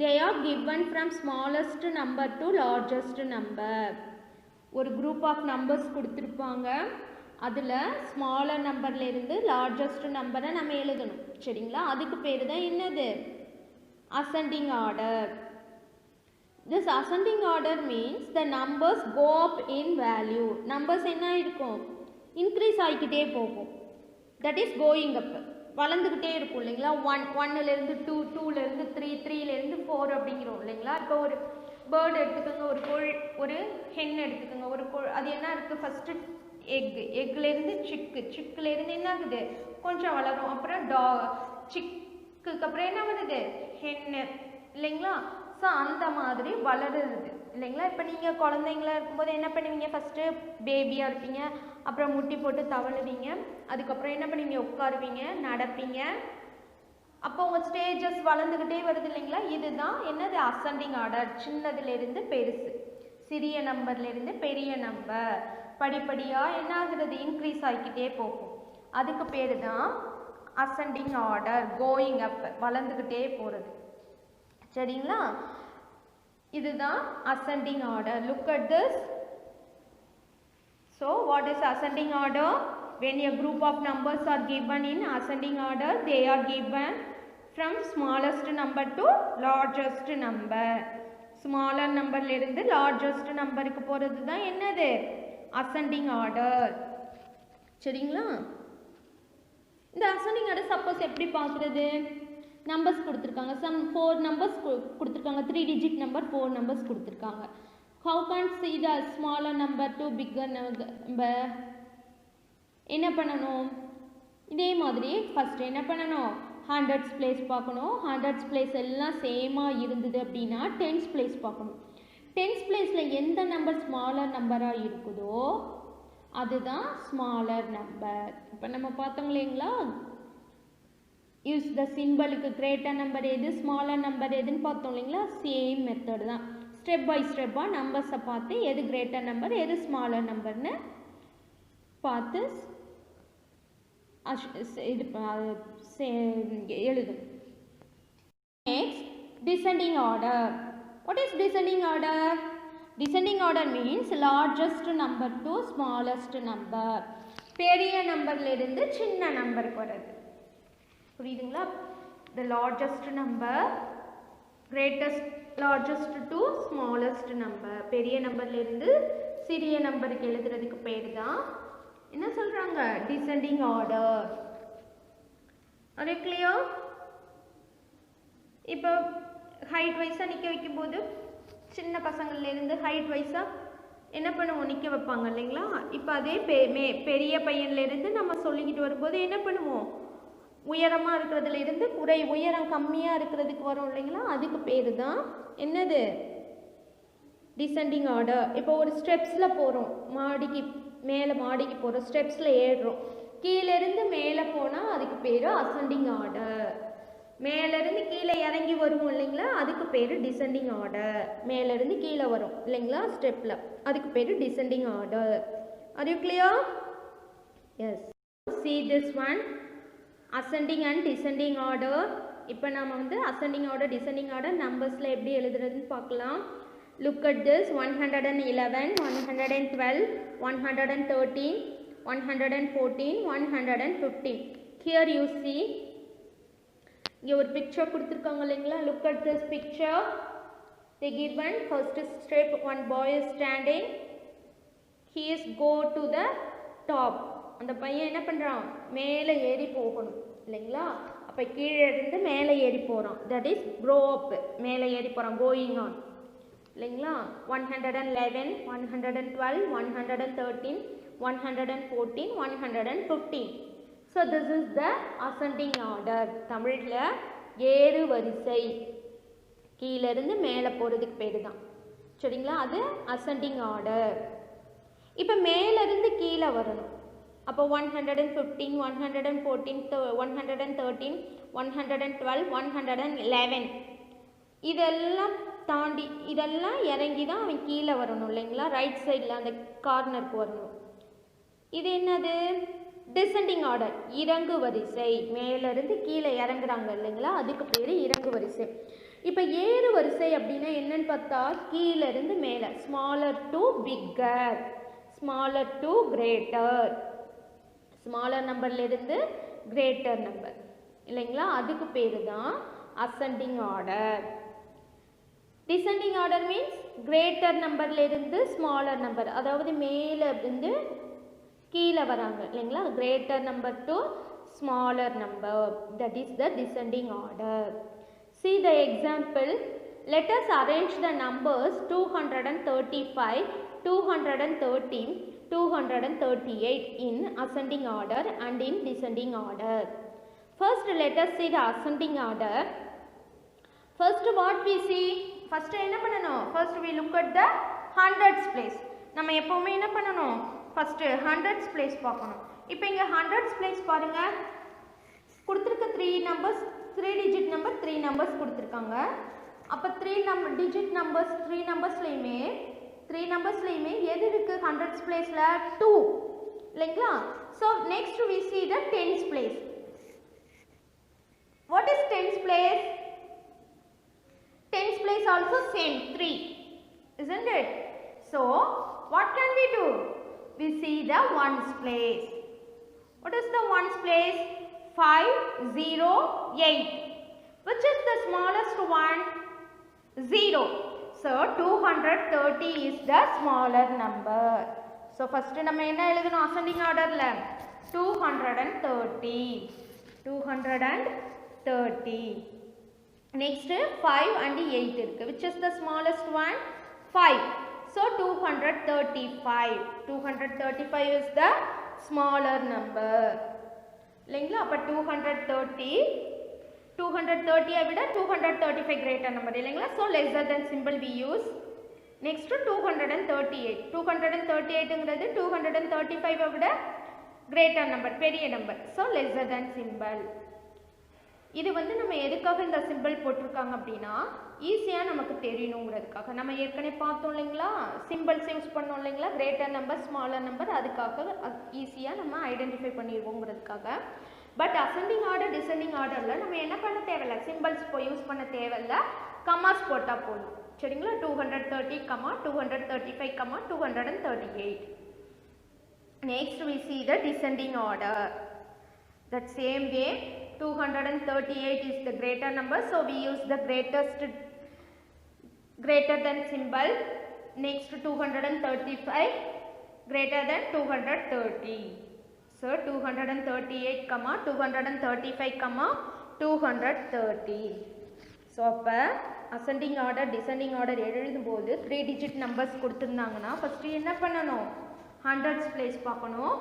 they are given from smallest number to largest number. ஒரு group of numbers கொடுத்திருப்பாங்க, அதில் smaller numberல இருந்து largest number நம்ம எழுதணும் சரிங்களா. அதுக்கு பேர் தான் என்னது ascending order. this ascending order means the numbers go up in value. numbers என்ன இருக்கும் increase ஆகிக்கிட்டே போகும், that is going up, வளர்ந்துக்கிட்டே இருக்கும் இல்லைங்களா. 1லேருந்து 2, 2லேருந்து 3, 3லேருந்து 4 அப்படிங்கிறோம் இல்லைங்களா. இப்போ ஒரு பேர்டு எடுத்துக்கோங்க, ஒரு கோழி, ஒரு ஹென் எடுத்துக்கோங்க. ஒரு அது என்ன இருக்குது ஃபஸ்ட்டு எக்லேருந்து சிக்குலேருந்து என்ன ஆகுது கொஞ்சம் வளரும், அப்புறம் சிக்குக்கு அப்புறம் என்ன வருது ஹென்னு இல்லைங்களா. ஸோ அந்த மாதிரி வளருது இல்லைங்களா. இப்போ நீங்கள் குழந்தைங்களா இருக்கும்போது என்ன பண்ணுவீங்க, ஃபஸ்ட்டு பேபியாக இருப்பீங்க, அப்புறம் முட்டி போட்டு தவழுவீங்க, அதுக்கப்புறம் என்ன பண்ணுவீங்க உட்காருவீங்க, நடப்பீங்க, அப்போ உங்கள் ஸ்டேஜஸ் வளர்ந்துக்கிட்டே வருது இல்லைங்களா. இதுதான் என்னது அசெண்டிங் ஆர்டர். சின்னதுலேருந்து பெருசு, சிறிய நம்பர்லேருந்து பெரிய நம்பர், படிப்படியாக என்ன ஆகுறது இன்க்ரீஸ் ஆகிக்கிட்டே போகும். அதுக்கு பேர் தான் அசெண்டிங் ஆர்டர், கோயிங் அப், வளர்ந்துக்கிட்டே போகிறது சரிங்களா. இதுதான் ascending order. look at this. so what is ascending order? when a group of numbers are given in ascending order, they are given from smallest number to largest number. smaller number ல இருந்து largest number க்கு போறது தான் என்னது ascending order சரிங்களா. இந்த ascending order suppose எப்படி பார்க்கிறது, numbers கொடுத்திருக்காங்க, some 4 numbers கொடுத்திருக்காங்க, 3 digit number 4 numbers கொடுத்திருக்காங்க. how can see the smaller number to bigger number? என்ன பண்ணணும், இதே மாதிரி first என்ன பண்ணணும் hundreds place பார்க்கணும். hundreds place எல்லாம் சேமாக இருந்தது அப்படின்னா tens place பார்க்கணும். tens placeல எந்த நம்பர் smaller நம்பராக இருக்குதோ அதுதான் smaller number. இப்போ நம்ம பார்த்தோம் இல்லைங்களா, யூஸ் த சிம்பிளுக்கு கிரேட்டர் நம்பர் எது ஸ்மாலர் நம்பர் எதுன்னு பார்த்தோம் இல்லைங்களா. சேம் மெத்தட் தான், ஸ்டெப் பை ஸ்டெப்பாக நம்பர்ஸை பார்த்து எது கிரேட்டர் நம்பர் எது ஸ்மாலர் நம்பர்னு பார்த்து இது எழுதும். Next descending order. What is descending order? Descending order means largest number to smallest number. பெரிய நம்பர்லேருந்து சின்ன நம்பருக்கு வர்றது. புரியுதுங்களா? the largest number, largest to smallest number. பெரிய நம்பர்லேருந்து சிறிய நம்பருக்கு எழுதுறதுக்கு பேர் தான் என்ன சொல்கிறாங்க, descending order. அது clear? இப்போ ஹைட் வைஸாக நிற்க வைக்கும்போது சின்ன பசங்கள்லேருந்து ஹைட் வைஸாக என்ன பண்ணுவோம், நிற்க வைப்பாங்க இல்லைங்களா? இப்போ அதே பெரிய பையன்லேருந்து நம்ம சொல்லிக்கிட்டு வரும்போது என்ன பண்ணுவோம், உயரமாக இருக்கிறதுலேருந்து உயரம் கம்மியாக இருக்கிறதுக்கு வரும் இல்லைங்களா? அதுக்கு பேர் தான் என்னது, டிசெண்டிங் ஆர்டர். இப்போ ஒரு ஸ்டெப்ஸில் போகிறோம், மாடிக்கு போகிறோம், ஸ்டெப்ஸில் ஏறுறோம், கீழேருந்து மேலே போனால் அதுக்கு பேர் அசெண்டிங் ஆர்டர். மேலேருந்து கீழே இறங்கி வருவோம் இல்லைங்களா, அதுக்கு பேர் டிசெண்டிங் ஆர்டர். மேலேருந்து கீழே வரும் இல்லைங்களா ஸ்டெப்பில், அதுக்கு பேர் descending order. Are you clear? Yes. see this one, ascending and descending order. இப்போ நம்ம வந்து ascending order descending order நம்பர்ஸில் எப்படி எழுதுறதுன்னு பார்க்கலாம். look at this, 111, 112, 113, 114, 115. here you see, இங்கே ஒரு பிக்சர் கொடுத்துருக்காங்க இல்லைங்களா? look at this picture. they given first step, one boy is standing, he is go to the top. அந்த பையன் என்ன பண்ணுறான், மேலே ஏறி போகணும் இல்லைங்களா? அப்போ கீழே இருந்து மேலே ஏறி போகிறான், தட் இஸ் க்ரோ அப், மேலே ஏறி போகிறான், கோயிங் ஆன் இல்லைங்களா? 111, 112, 113, 114, 115. So this is the ascending order. தமிழில் ஏறு வரிசை, கீழேருந்து மேலே போகிறதுக்கு பேர் தான் சரிங்களா, அது அசெண்டிங் ஆர்டர். இப்போ மேலேருந்து கீழே வரணும், அப்போ 115, 114, 113, 112, 111, இதெல்லாம் தாண்டி இதெல்லாம் இறங்கி தான் அவன் கீழே வரணும் இல்லைங்களா? ரைட் சைடில் அந்த கார்னருக்கு வரணும். இது என்னது, டிசெண்டிங் ஆர்டர், இறங்கு வரிசை. மேலேருந்து கீழே இறங்குறாங்க இல்லைங்களா, அதுக்கு பேர் இறங்கு வரிசை. இப்போ ஏறு வரிசை அப்படின்னா என்னன்னு பார்த்தா, கீழேருந்து மேலே, smaller to bigger, smaller to greater, smaller நம்பர்லேருந்து கிரேட்டர் நம்பர் இல்லைங்களா, அதுக்கு பேர் தான் ascending order. Descending order means greater நம்பர்லேருந்து ஸ்மாலர் நம்பர், அதாவது மேலே இருந்து கீழே வராங்க இல்லைங்களா, greater number to smaller number, that is the descending order. see the example, let us arrange the numbers 235, 213, 238 in ascending order and in descending order. First let us see the ascending order. First what we see, first என்ன பண்ணணும், first we look at the hundreds place. நம்ம எப்பவுமே என்ன பண்ணணும், first hundreds place பார்க்கணும். இப்போ இங்கே hundreds place பாருங்க, கொடுத்துருக்க 3 numbers, 3 digit number, 3 numbers கொடுத்துருக்காங்க. அப்போ 3 digit numbers, 3 numbersலையுமே எது இருக்குது hundreds placeல, 2 இல்லைங்களா? So next we see the tens place. what is tens place? Tens place also same 3, isn't it? So what can we do? We see the ones place. What is the ones place? 5, 0, 8. Which is the smallest one? 0. So 230 is the smaller number. So first நம்ம என்ன எழுதணும் ascending orderல, 230, 230. Next 5 and 8 இருக்கு. Which is the smallest one? 5. So 235. 235 is the smaller number. இல்லைங்களா? அப்போ 230 விட 235 greater number இல்லைங்களா? So lesser than symbol we use. Next 238. 238ங்கிறது 235 விட greater number, பெரிய number. So lesser than symbol. இது வந்து நம்ம எதுக்காக இந்த சிம்பிள் போட்டிருக்காங்க அப்படின்னா, ஈஸியாக நமக்கு தெரியணுங்கிறதுக்காக. நம்ம ஏற்கனவே பார்த்தோம் இல்லைங்களா, சிம்பிள்ஸ் யூஸ் பண்ணோம் இல்லைங்களா, கிரேட்டர் நம்பர், ஸ்மாலர் நம்பர், அதுக்காக ஈஸியாக நம்ம ஐடென்டிஃபை பண்ணிடுவோங்கிறதுக்காக. பட் அசெண்டிங் ஆர்டர் டிசெண்டிங் ஆர்டரில் நம்ம என்ன பண்ண தேவையில்லை, சிம்பிள்ஸ் இப்போ யூஸ் பண்ண தேவையில்லை, கமாஸ் போட்டால் போதும் சரிங்களா. 230, 235, 238. Next we see the descending order. That same way 238 is the greater number, so we use the greater than symbol. Next 235 greater than 230. So 238 comma 235 comma 230. So அப்ப ascending order descending order எழுதும்போது 3 digit numbers கொடுத்திருந்தாங்கன்னா first என்ன பண்ணணும், hundreds place பார்க்கணும்.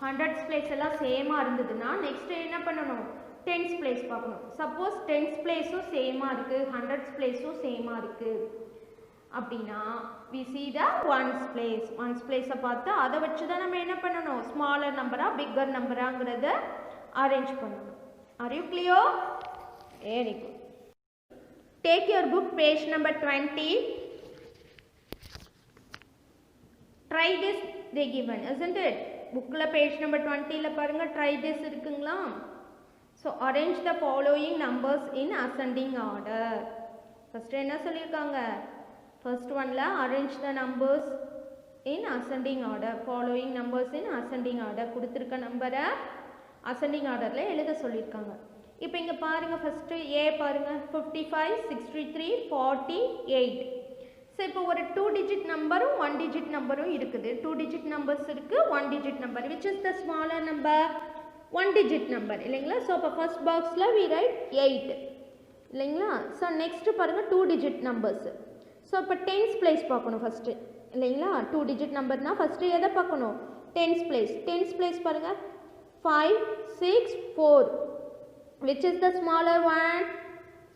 hundreds place எல்லாம் சேமா இருந்ததுன்னா next என்ன பண்ணணும், tens place பார்க்கணும். suppose tens placeம் சேமா இருக்கு, hundreds placeம் சேமா இருக்கு அப்படின்னா we see the ones place பார்த்து அதை வச்சு தான் நம்ம என்ன பண்ணணும், smaller number bigger number ங்கறத arrange பண்ணணும். Are you clear? Very good. Take your book page number 20. Try this they given, isn't it? bookல page number 20 ல பாருங்க try this இருக்குங்களா. So arrange the following numbers in ascending order. First என்ன சொல்லிருக்காங்க, first one la arrange the numbers in ascending order. Following numbers in ascending order கொடுத்திருக்க நம்பரை ascending order ல எழுத சொல்லிருக்காங்க. இப்போ இங்க பாருங்க first A பாருங்க 55 63 48. So இப்போ ஒரு 2 digit நம்பரும் 1 digit நம்பரும் இருக்குது. 2 digit numbers இருக்கு, 1 digit number. Which is the smaller number? 1 digit number இல்லைங்களா. So அப்போ first boxல we write 8 இல்லைங்களா. So next பாருங்க 2 digit numbers. So அப்போ tens place பார்க்கணும் first இல்லைங்களா. 2 digit numberனா first எதை பார்க்கணும், tens place பாருங்க 5 6 4. Which is the smaller one?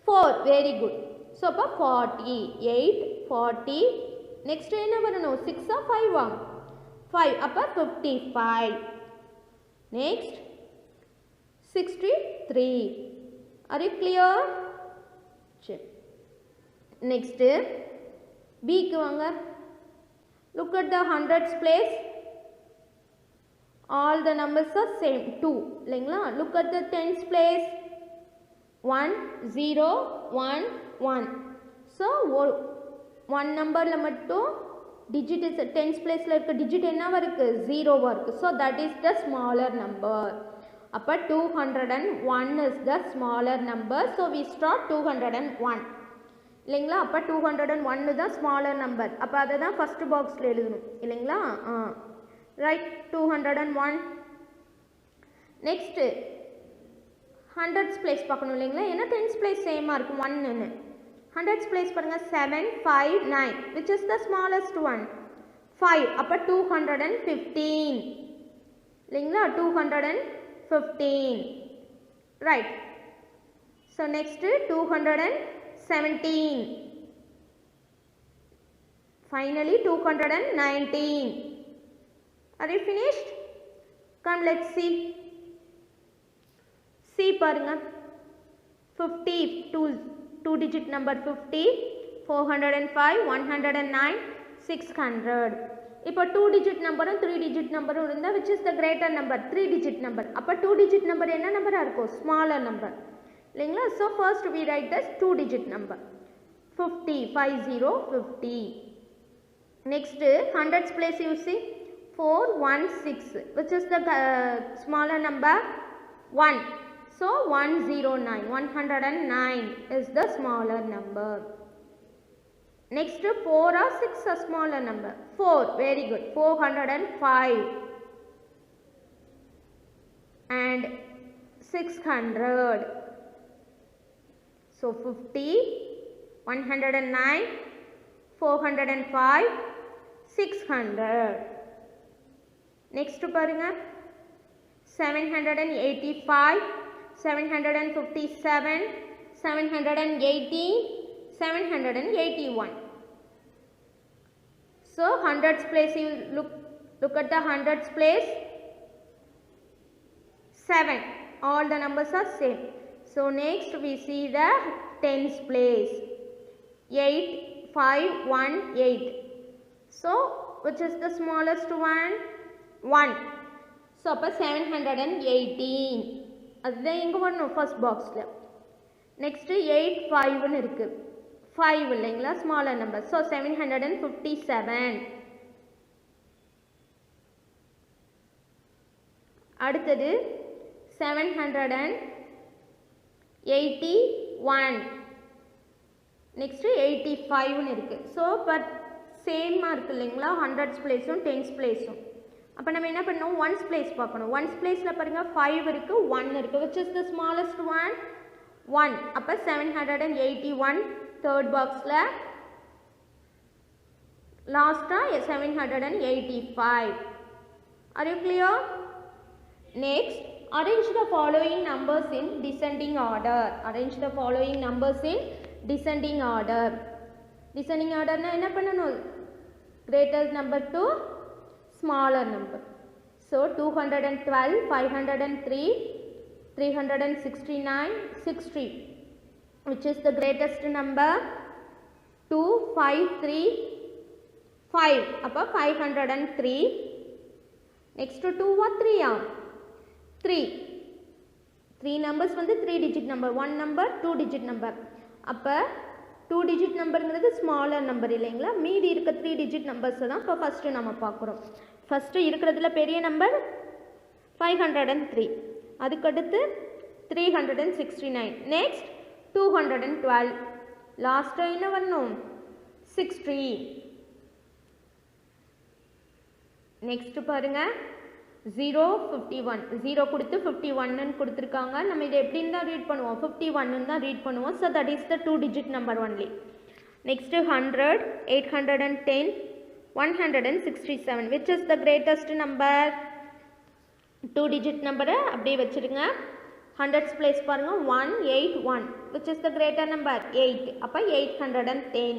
4. Very good. So அப்போ 40 8 40. next என்ன வரணும், 6 ஆ 5 ஆ 5 அப்போ 55. next 63. Are you clear? சரி. next B க்கு வாங்க. look at the hundreds place. all the numbers are same 2 இல்லைங்களா. look at the tens place 1 0 1 1. so one numberல மட்டும் digit is tens placeல இருக்க digit என்னவா இருக்கு, 0வா இருக்கு. so that is the smaller number. அப்ப 201 is the smaller number. so we start 201 இல்லைங்களா. அப்ப 201 தான் smaller number. அப்ப அதை தான் first boxல எழுதணும் இல்லைங்களா. right 201. next hundreds place பார்க்கணும் இல்லைங்களா. ஏன்னா tens place சேமா இருக்கும் 1 ன்னு. hundreds place பாருங்க 7 5 9. which is the smallest one, 5. அப்ப 215 இல்லைங்களா. 215 right. so next 217. finally 219. Are you finished? come let's see. C பாருங்க 50 2 digit number 50 405 109 600. இப்போ 2 digit நம்பரும் 3 digit நம்பரும் இருந்தா which is the greater number, 3 digit number. அப்ப 2 digit number என்ன நம்பரா இருக்கும், smaller number இல்லைங்களா. so first we write this 2 digit number 50 50 50. next hundreds place you see 416 which is the smaller number 1. so 109 109 is the smaller number. next 4 or 6 a smaller number 4. very good 405 and 600. so 50 109 405 600. next பாருங்க 785 757 780 781. so hundreds place you look at the hundreds place 7. all the numbers are same. so next we see the tens place 8 5 1 8. so which is the smallest one, 1. so அப்ப 718. அதுதான் எங்க வரணும், first boxல. next 8 5 ன்னு இருக்கு 5 இல்லைங்களா, smaller number. so 757. அடுத்தது 781. Next 85ன்னு இருக்குது. So but சேமாக இருக்குது இல்லைங்களா, ஹண்ட்ரட்ஸ் பிளேஸும் டென்ஸ் பிளேஸும். அப்போ நம்ம என்ன பண்ணணும், ஒன்ஸ் பிளேஸ் பார்க்கணும். ஒன்ஸ் பிளேஸில் பாருங்கள் 5 இருக்குது, 1 இருக்குது. Which is the smallest one? 1. அப்போ 781 தேர்ட் பாக்ஸில், லாஸ்ட்டாக 785. Are you clear? Next, arrange the following numbers in descending order. Arrange the following numbers in descending order. Descending order na enna pannanum? Greater number to smaller number. So 212, 503, 369, 60. Which is the greatest number? 2, 5, 3, 5. Appa 503. Next to 2 or 3 ah? 3. 3 numbers வந்து 3 digit number. 1 number 2 digit number. அப்போ 2 digit நம்பருங்கிறது smaller number இல்லைங்களா, மீதி இருக்க 3 digit நம்பர்ஸை தான் இப்போ first நம்ம பார்க்குறோம். ஃபஸ்ட்டு இருக்கிறதுல பெரிய நம்பர் 503, அதுக்கடுத்து 369, நெக்ஸ்ட் 212, லாஸ்ட்டாக என்ன வரணும் 60. நெக்ஸ்ட் பாருங்கள் 0, 51. 0 கொடுத்து 51 கொடுத்துருக்காங்க. நம்ம இதை எப்படின்னு தான் ரீட் பண்ணுவோம், 51 தான் ரீட் பண்ணுவோம். So that is the 2 digit number only. Next 100, 810, 167. Which is the greatest number? 2 digit நம்பரை அப்படியே வச்சுருங்க. ஹண்ட்ரட்ஸ் பிளேஸ் பாருங்கள் 181. Which is the greater number? 8. அப்போ 810.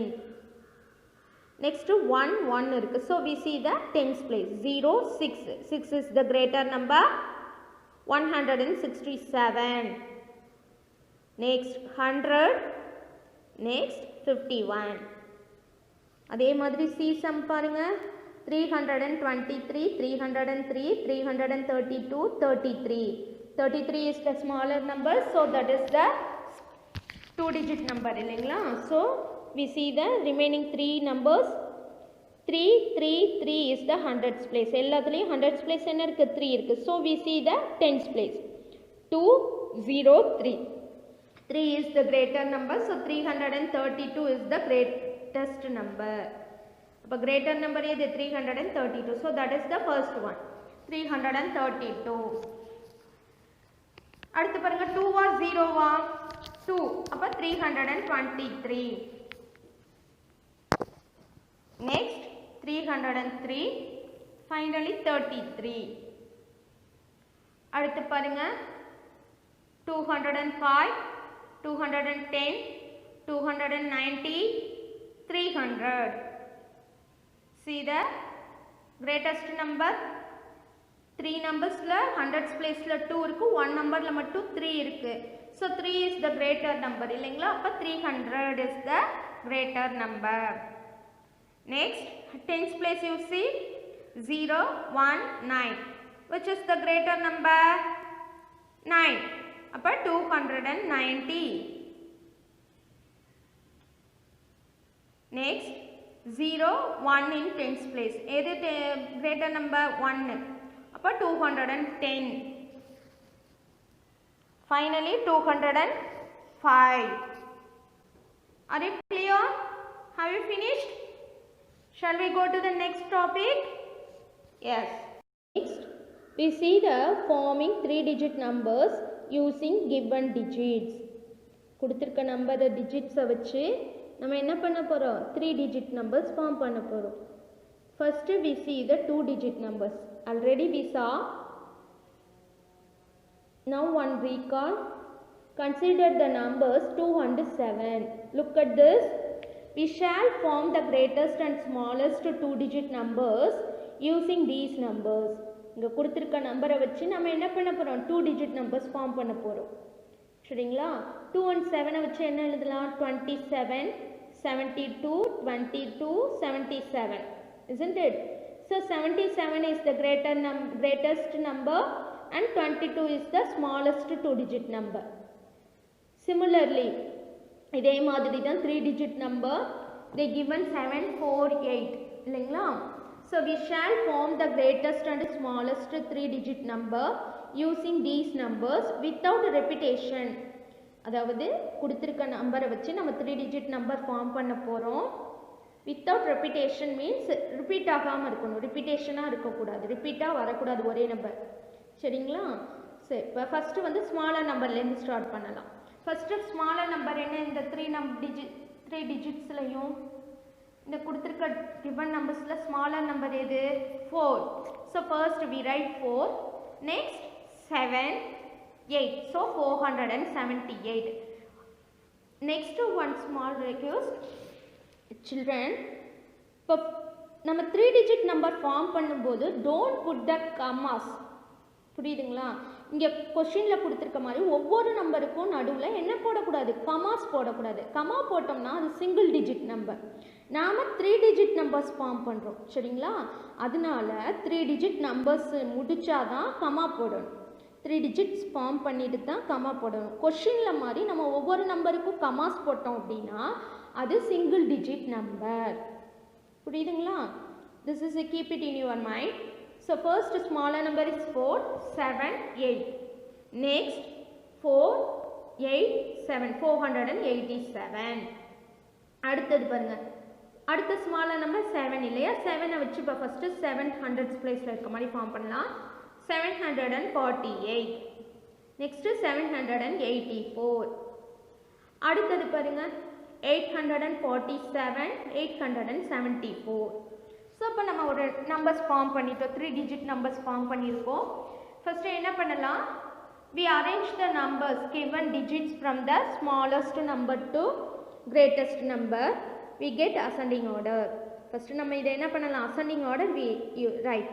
Next 1, 1 இருக்குது. So we see the tens place. 0, 6. 6 is the greater number. 167. Next 100. Next 51. அதே மாதிரி C sum பாருங்க 323, 303, 332, 33. 33 is the smaller number. So that is the 2 digit number இல்லைங்களா. So we see the remaining 3 numbers. 3, 3, 3 is the hundreds place. எல்லாத்துலேயும் hundreds place என்ன இருக்குது? 3 இருக்குது. So we see the tens place. 2, 0, 3. 3 is the greater number. So 332 is the greatest number. அப்போ greater number is 332. So that is the first one. 332. அடுத்து பாருங்க 2 or 0 வா? 2. அப்போ 323. Next 303, finally 33. அடுத்து பாருங்க 205, 210, 290, 300. See the greatest number? 3 numbersல hundreds placeல 2 இருக்கு, 1 numberல மட்டும் 3 இருக்கு. So 3 is the greater number இல்லைங்களா. அப்போ 300 is the greater number. Next, tens place you see 0, 1, 9. Which is the greater number? 9. Appa 290. Next, 0, 1 in tens place. Either greater number 1. Appa 210. Finally, 205. Are you clear? Have you finished? Shall we go to the next topic? Yes. Next, we see the forming 3 digit numbers using given digits. கொடுத்திருக்க number டிஜிட்ஸை வச்சு நம்ம என்ன பண்ண போகிறோம்? 3 digit numbers form பண்ண போகிறோம். First we see the 2 digit numbers. Already we saw. Now one recall. Consider the numbers 2 and 7. Look at this. We shall form the greatest and smallest 2 digit numbers using these numbers. இங்கே கொடுத்துருக்க நம்பரை வச்சு நம்ம என்ன பண்ண போகிறோம்? 2 digit numbers form பண்ண போகிறோம். சரிங்களா? 2 and 7 வச்சு என்ன எழுதலாம்? 27, 72, 22, 77. Isn't it? So 77 is the greatest number and 22 is the smallest 2 digit number. Similarly, இதே மாதிரி தான் 3 digit number they given 7, 4, 8 இல்லைங்களா. So we shall form the greatest and smallest 3-digit number using these numbers without repetition. அதாவது கொடுத்திருக்க நம்பரை வச்சு நம்ம 3-digit number form பண்ண போகிறோம். வித்தவுட் ரெப்பிட்டேஷன் மீன்ஸ் ரிப்பீட் ஆகாமல் இருக்கணும், ரிப்பீட்டேஷனாக இருக்கக்கூடாது, ரிப்பீட்டாக வரக்கூடாது ஒரே நம்பர். சரிங்களா? சரி, இப்போ ஃபஸ்ட்டு வந்து ஸ்மாலர் நம்பர்லேருந்து ஸ்டார்ட் பண்ணலாம். ஃபஸ்ட்டு ஸ்மாலர் நம்பர் என்ன? இந்த 3 டிஜிட்ஸ்லையும் இந்த கொடுத்துருக்க given நம்பர்ஸில் ஸ்மாலர் நம்பர் எது? 4. So first we write 4, next 7, 8. So 478. next one small request children, இப்போ நம்ம 3-digit நம்பர் ஃபார்ம் பண்ணும்போது டோன்ட் புட் த கமாஸ். புரியுதுங்களா? இங்கே கொஷினில் கொடுத்துருக்க மாதிரி ஒவ்வொரு நம்பருக்கும் நடுவில் என்ன போடக்கூடாது? கமாஸ் போடக்கூடாது. கமா போட்டோம்னா அது சிங்கிள் டிஜிட் நம்பர். நாம் 3-digit நம்பர்ஸ் ஃபார்ம் பண்ணுறோம். சரிங்களா? அதனால 3-digit நம்பர்ஸ் முடிச்சாதான் கமா போடணும். 3 digits ஃபார்ம் பண்ணிட்டு தான் கமா போடணும். கொஷினில் மாதிரி நம்ம ஒவ்வொரு நம்பருக்கும் கமாஸ் போட்டோம் அப்படின்னா அது சிங்கிள் டிஜிட் நம்பர். புரியுதுங்களா? This is keep it in your mind. So first smaller number is 4, 7, 8. Next 4, 8, 7, 487. அடுத்தது பாருங்கள், அடுத்த ஸ்மாலர் நம்பர் 7 இல்லையா? 7 வச்சு இப்போ ஃபஸ்ட்டு 700s பிளேஸில் இருக்க மாதிரி ஃபார்ம் பண்ணலாம். 748. நெக்ஸ்ட்டு 784. அடுத்தது பாருங்கள் 847, 874. ஸோ இப்போ நம்ம ஒரு நம்பர்ஸ் ஃபார்ம் பண்ணிட்டோம், 3-digit நம்பர்ஸ் ஃபார்ம் பண்ணியிருக்கோம். ஃபஸ்ட்டு என்ன பண்ணலாம்? we arrange the numbers given digits from the smallest number to greatest number. we get ascending order. First நம்ம இதை என்ன பண்ணலாம்? ascending order we write.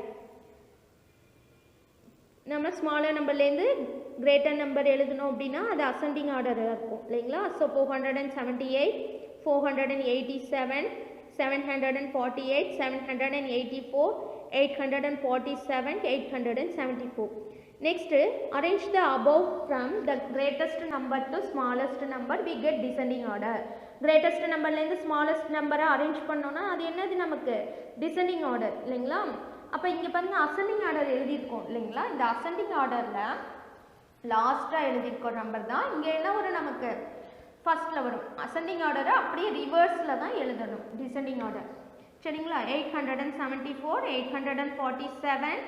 நம்ம ஸ்மாலர் நம்பர்லேருந்து கிரேட்டர் நம்பர் எழுதணும் அப்படின்னா அது அசெண்டிங் ஆர்டராக இருக்கும் இல்லைங்களா? So 478, 487, 748, 784, 847, 874. Next arrange the above from the greatest number to smallest number we get descending order. Greatest நம்பர்லேருந்து ஸ்மாலஸ்ட் நம்பரை அரேஞ்ச் பண்ணோன்னா அது என்னது? நமக்கு டிசெண்டிங் ஆர்டர் இல்லைங்களா? அப்போ இங்கே பாருங்கள் அசெண்டிங் ஆர்டர் எழுதியிருக்கோம் இல்லைங்களா? இந்த அசெண்டிங் ஆர்டரில் லாஸ்ட்டாக எழுதியிருக்கோம் நம்பர் தான் இங்கே என்ன வரும்? நமக்கு ஃபஸ்ட்டில் வரும். அசெண்டிங் ஆர்டரை அப்படியே ரிவர்ஸில் தான் எழுதணும், டிசெண்டிங் ஆர்டர். சரிங்களா? 874, 847,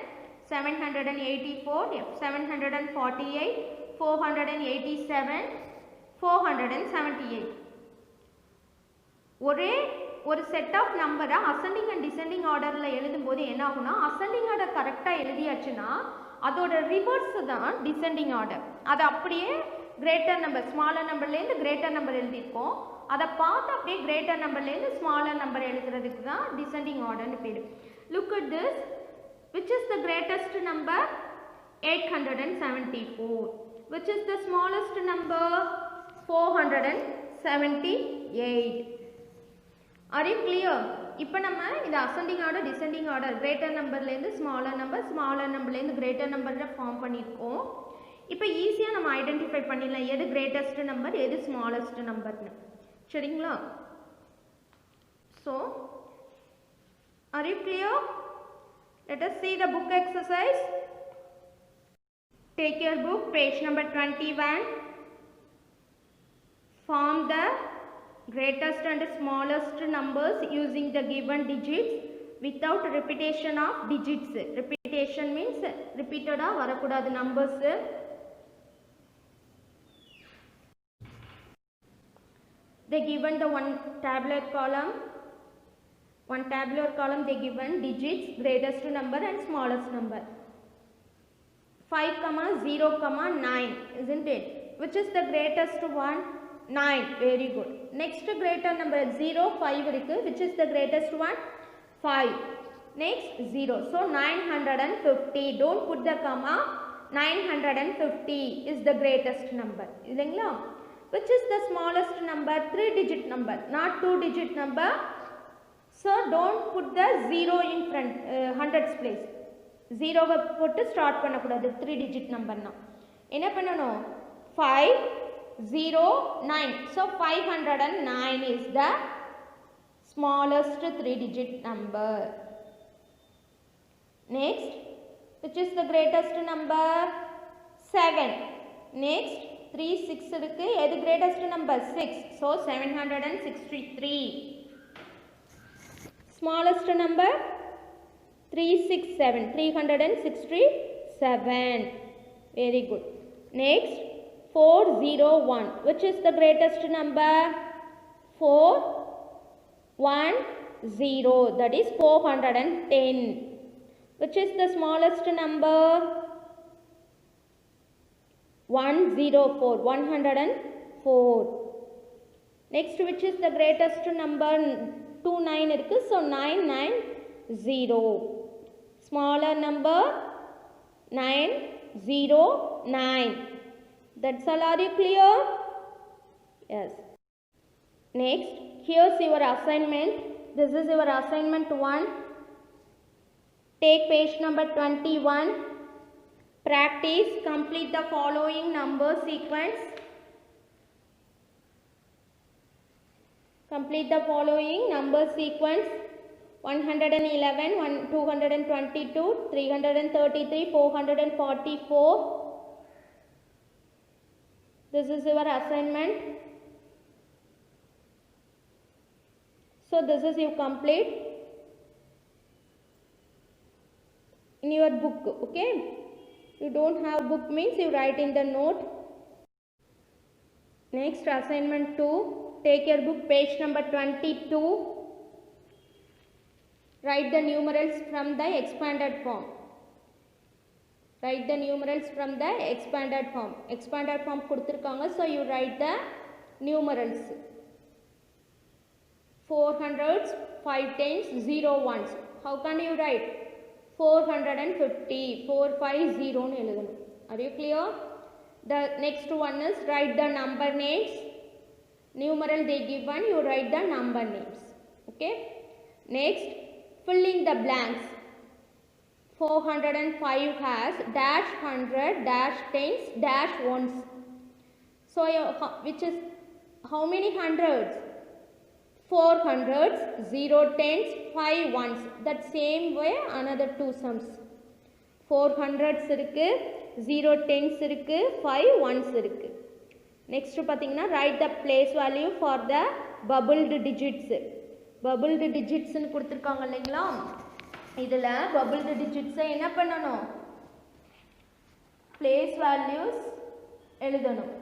784, 748, 487, 478. ஒரு செட் ஆஃப் நம்பரை அசெண்டிங் அண்ட் டிசெண்டிங் ஆர்டரில் எழுதும்போது என்ன ஆகும்னா, அசெண்டிங் ஆர்டர் கரெக்டாக எழுதியாச்சுன்னா அதோட ரிவர்ஸ் தான் டிசெண்டிங் ஆர்டர். அது அப்படியே கிரேட்டர் நம்பர் ஸ்மாலர் நம்பர்லேருந்து கிரேட்டர் நம்பர் எழுதியிருக்கோம், அதை பார்த்து அப்படியே கிரேட்டர் நம்பர்லேருந்து ஸ்மாலர் நம்பர் எழுதுறதுக்கு தான் டிசெண்டிங் ஆர்டர்னு பேர். Look at this. Which is the greatest number? 874. Which is the smallest number? 478. Are you clear? இப்போ நம்ம இந்த ascending order descending order greater நம்பர்லேருந்து ஸ்மாலர் நம்பர்லேருந்து கிரேட்டர் நம்பரில் ஃபார்ம் பண்ணியிருக்கோம். இப்போ ஈஸியாக நம்ம ஐடென்டிஃபை பண்ணிடலாம் எது கிரேட்டஸ்ட் நம்பர் எது ஸ்மாலஸ்ட் நம்பர்னு. சரிங்களா? So R you clear? Let us see the book exercise. Take your book, page number 21. Form the greatest and smallest numbers using the given digits without repetition of digits. Repetition means repeated varakudadu numbers. They given the one tabular column they given digits, greatest number and smallest number. 5, 0, 9, isn't it? Which is the greatest one? 9. Very good. Next greater number 0, 5 irukku. Which is the greatest one? 5. Next 0. So 950. Don't put the comma. 950 is the greatest number. Illengla? Which is the smallest number? 3-digit number, not 2-digit number. So don't put the 0 in front, hundreds place. 0 போட்டு start பண்ணக்கூடாது 3-digit நம்பர்னா. என்ன பண்ணணும்? 509. So 509 is the smallest 3-digit number. Next, which is the greatest number? 7. Next, 3, 6 இருக்கு. எது greatest number? 6. So, 763. Smallest number? 367. 367. Very good. Next, 401. Which is the greatest number? 410. That is 410. Which is the smallest number? 104. 104. Next, which is the greatest number? 29 irukku. So 990. Smaller number 909. That's all. Are you clear? Yes. Next, here's your assignment. This is your assignment 1. Take page number 21. Practice. Complete the following number sequence. Complete the following number sequence. 111, 222, 333, 444. This is your assignment. So this is you complete in your book. Okay. You don't have book means you write in the note. Next, assignment 2. Take your book page number 22. Write the numerals from the expanded form. Write the numerals from the expanded form. Expanded form kuduthirukanga, so you write the numerals. 400s, 5 tens, 0 ones. How can you write? 450. 450 nu eludhanum. Are you clear? The next one is write the number names. Numeral they given, you write the number names. Okay. Next, fill in the blanks. 405 has dash 100, dash tens, dash ones. So which is how many hundreds? 4 hundreds, 0 tens, 5 ones. That same way another 2 sums. 4 hundreds irukku, 0 tens irukku, 5 ones irukku. Next pathina write the place value for the bubbled digits. Bubbled digits nu kuduthirukanga illingla. Idhula bubbled digits enna pannanom? Place values எழுதணும்.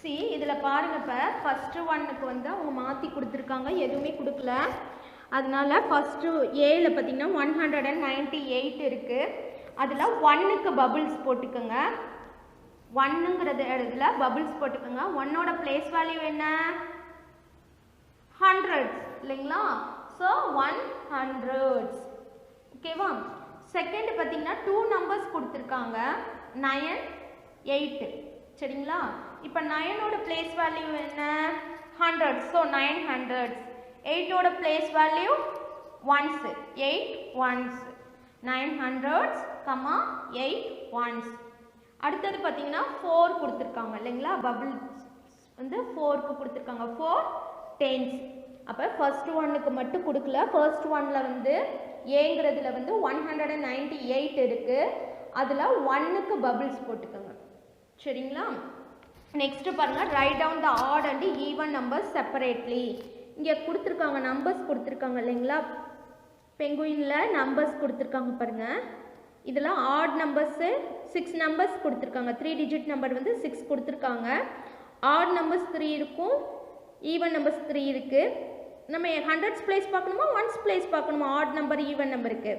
See, இதில் பாருங்க, இப்போ first ஒன்னுக்கு வந்து அவங்க மாற்றி கொடுத்துருக்காங்க, எதுவுமே கொடுக்கல. அதனால ஃபஸ்ட்டு ஏல பார்த்திங்கன்னா 198 இருக்குது. அதில் ஒன்னுக்கு பபுள்ஸ் போட்டுக்கோங்க. ஒன்னுங்கிறது இடத்துல பபுள்ஸ் போட்டுக்கோங்க. ஒன்னோட பிளேஸ் வேல்யூ என்ன? 100s இல்லைங்களா? So 100s. ஓகேவா? செகண்ட் பார்த்திங்கன்னா 2 நம்பர்ஸ் கொடுத்துருக்காங்க, 9, 8. சரிங்களா? இப்போ 9ஓட பிளேஸ் வேல்யூ என்ன? 100. So 900s. 8ஓட place value ones, 8 ones. 900s, 8 ones. அடுத்தது பார்த்தீங்கன்னா 4 கொடுத்துருக்காங்க இல்லைங்களா? பபிள்ஸ் வந்து 4க்கு கொடுத்துருக்காங்க, 4 10s. அப்போ ஃபர்ஸ்ட் ஒன்னுக்கு மட்டும் கொடுக்கல. ஃபர்ஸ்ட் ஒன்னில் வந்து ஏங்கிறதுல வந்து 198 இருக்குது. அதில் ஒன்னுக்கு பபிள்ஸ் போட்டுக்கோங்க. சரிங்களா? நெக்ஸ்ட்டு பாருங்கள், write down the odd and even numbers separately. இங்கே கொடுத்துருக்காங்க, நம்பர்ஸ் கொடுத்துருக்காங்க இல்லைங்களா? பெங்குயினில் நம்பர்ஸ் கொடுத்துருக்காங்க பாருங்கள். இதில் ஆட் நம்பர்ஸு 6 நம்பர்ஸ் கொடுத்துருக்காங்க. 3 டிஜிட் நம்பர் வந்து 6 கொடுத்துருக்காங்க. ஆட் நம்பர்ஸ் 3 இருக்கும், ஈவன் நம்பர்ஸ் 3 இருக்குது. நம்ம 100s பிளேஸ் பார்க்கணுமா, ஒன்ஸ் பிளேஸ் பார்க்கணுமா? ஆட் நம்பர் ஈவன் நம்பருக்கு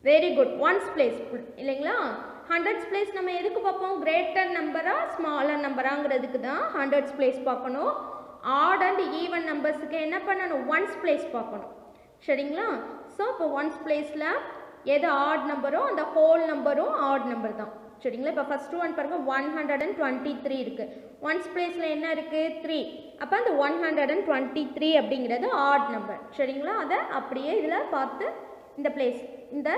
வெரி குட், ஒன்ஸ் பிளேஸ் இல்லைங்களா? 100s பிளேஸ் நம்ம எதுக்கு பார்ப்போம்? கிரேட்டர் நம்பரா ஸ்மாலர் நம்பராங்கிறதுக்கு தான் 100s பிளேஸ் பார்க்கணும். ஆட் அண்ட் ஈவன் நம்பர்ஸுக்கு என்ன பண்ணணும்? ஒன்ஸ் பிளேஸ் பார்க்கணும். சரிங்களா? ஸோ இப்போ ஒன்ஸ் பிளேஸில் எது ஆட் நம்பரோ அந்த ஹோல் நம்பரும் ஆட் நம்பர் தான். சரிங்களா? இப்போ ஃபஸ்ட்டு ஒன் பாருங்கள், 123 இருக்குது. ஒன்ஸ் பிளேஸில் என்ன இருக்குது? 3. அப்போ அந்த 123 அப்படிங்கிறது ஆட் நம்பர். சரிங்களா? அதை அப்படியே இதில் பார்த்து இந்த பிளேஸ், இந்த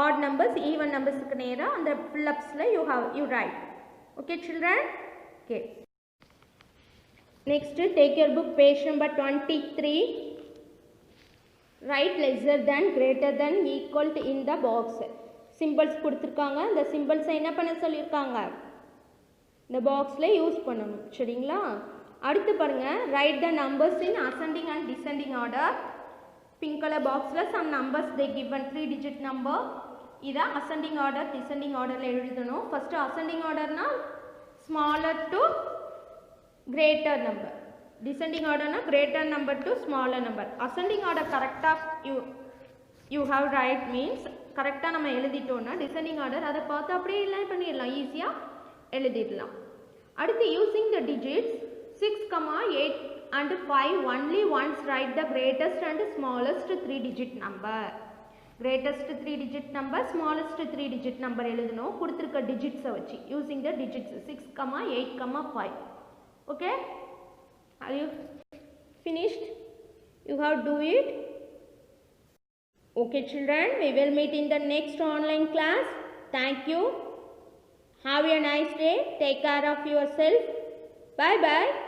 ஆட் நம்பர்ஸ் ஈவன் நம்பர்ஸுக்கு நேராக அந்த ஃபில்லப்ஸில் you write. Okay children? Okay. Next take your book page number 23. write lesser than, greater than, equal to in the box. Symbols கொடுத்துருக்காங்க, இந்த symbols என்ன பண்ண சொல்லியிருக்காங்க, இந்த பாக்ஸில் யூஸ் பண்ணணும். சரிங்களா? அடுத்து பாருங்கள், write the numbers in ascending and descending order. Pink colour பாக்ஸில் some numbers they given 3 digit number. இதை ascending order descending orderல எழுதணும். First ascending orderனா smaller to greater number, descending orderனா greater number to smaller number. ascending order கரெக்டாக you have right means கரெக்டாக நம்ம எழுதிட்டோன்னா descending order அதை பார்த்து அப்படியே எல்லாம் பண்ணிடலாம், ஈஸியாக எழுதிடலாம். அடுத்து using the digits 6, 8 and 5 only once write the greatest and smallest 3 digit number. greatest 3 digit number, smallest 3 digit number எழுதணும் கொடுத்துருக்க digits வச்சு using the digits 6, 8, 5. okay, are you finished? You have to do it. Okay children, we will meet in the next online class. Thank you. Have a nice day. Take care of yourself. Bye bye.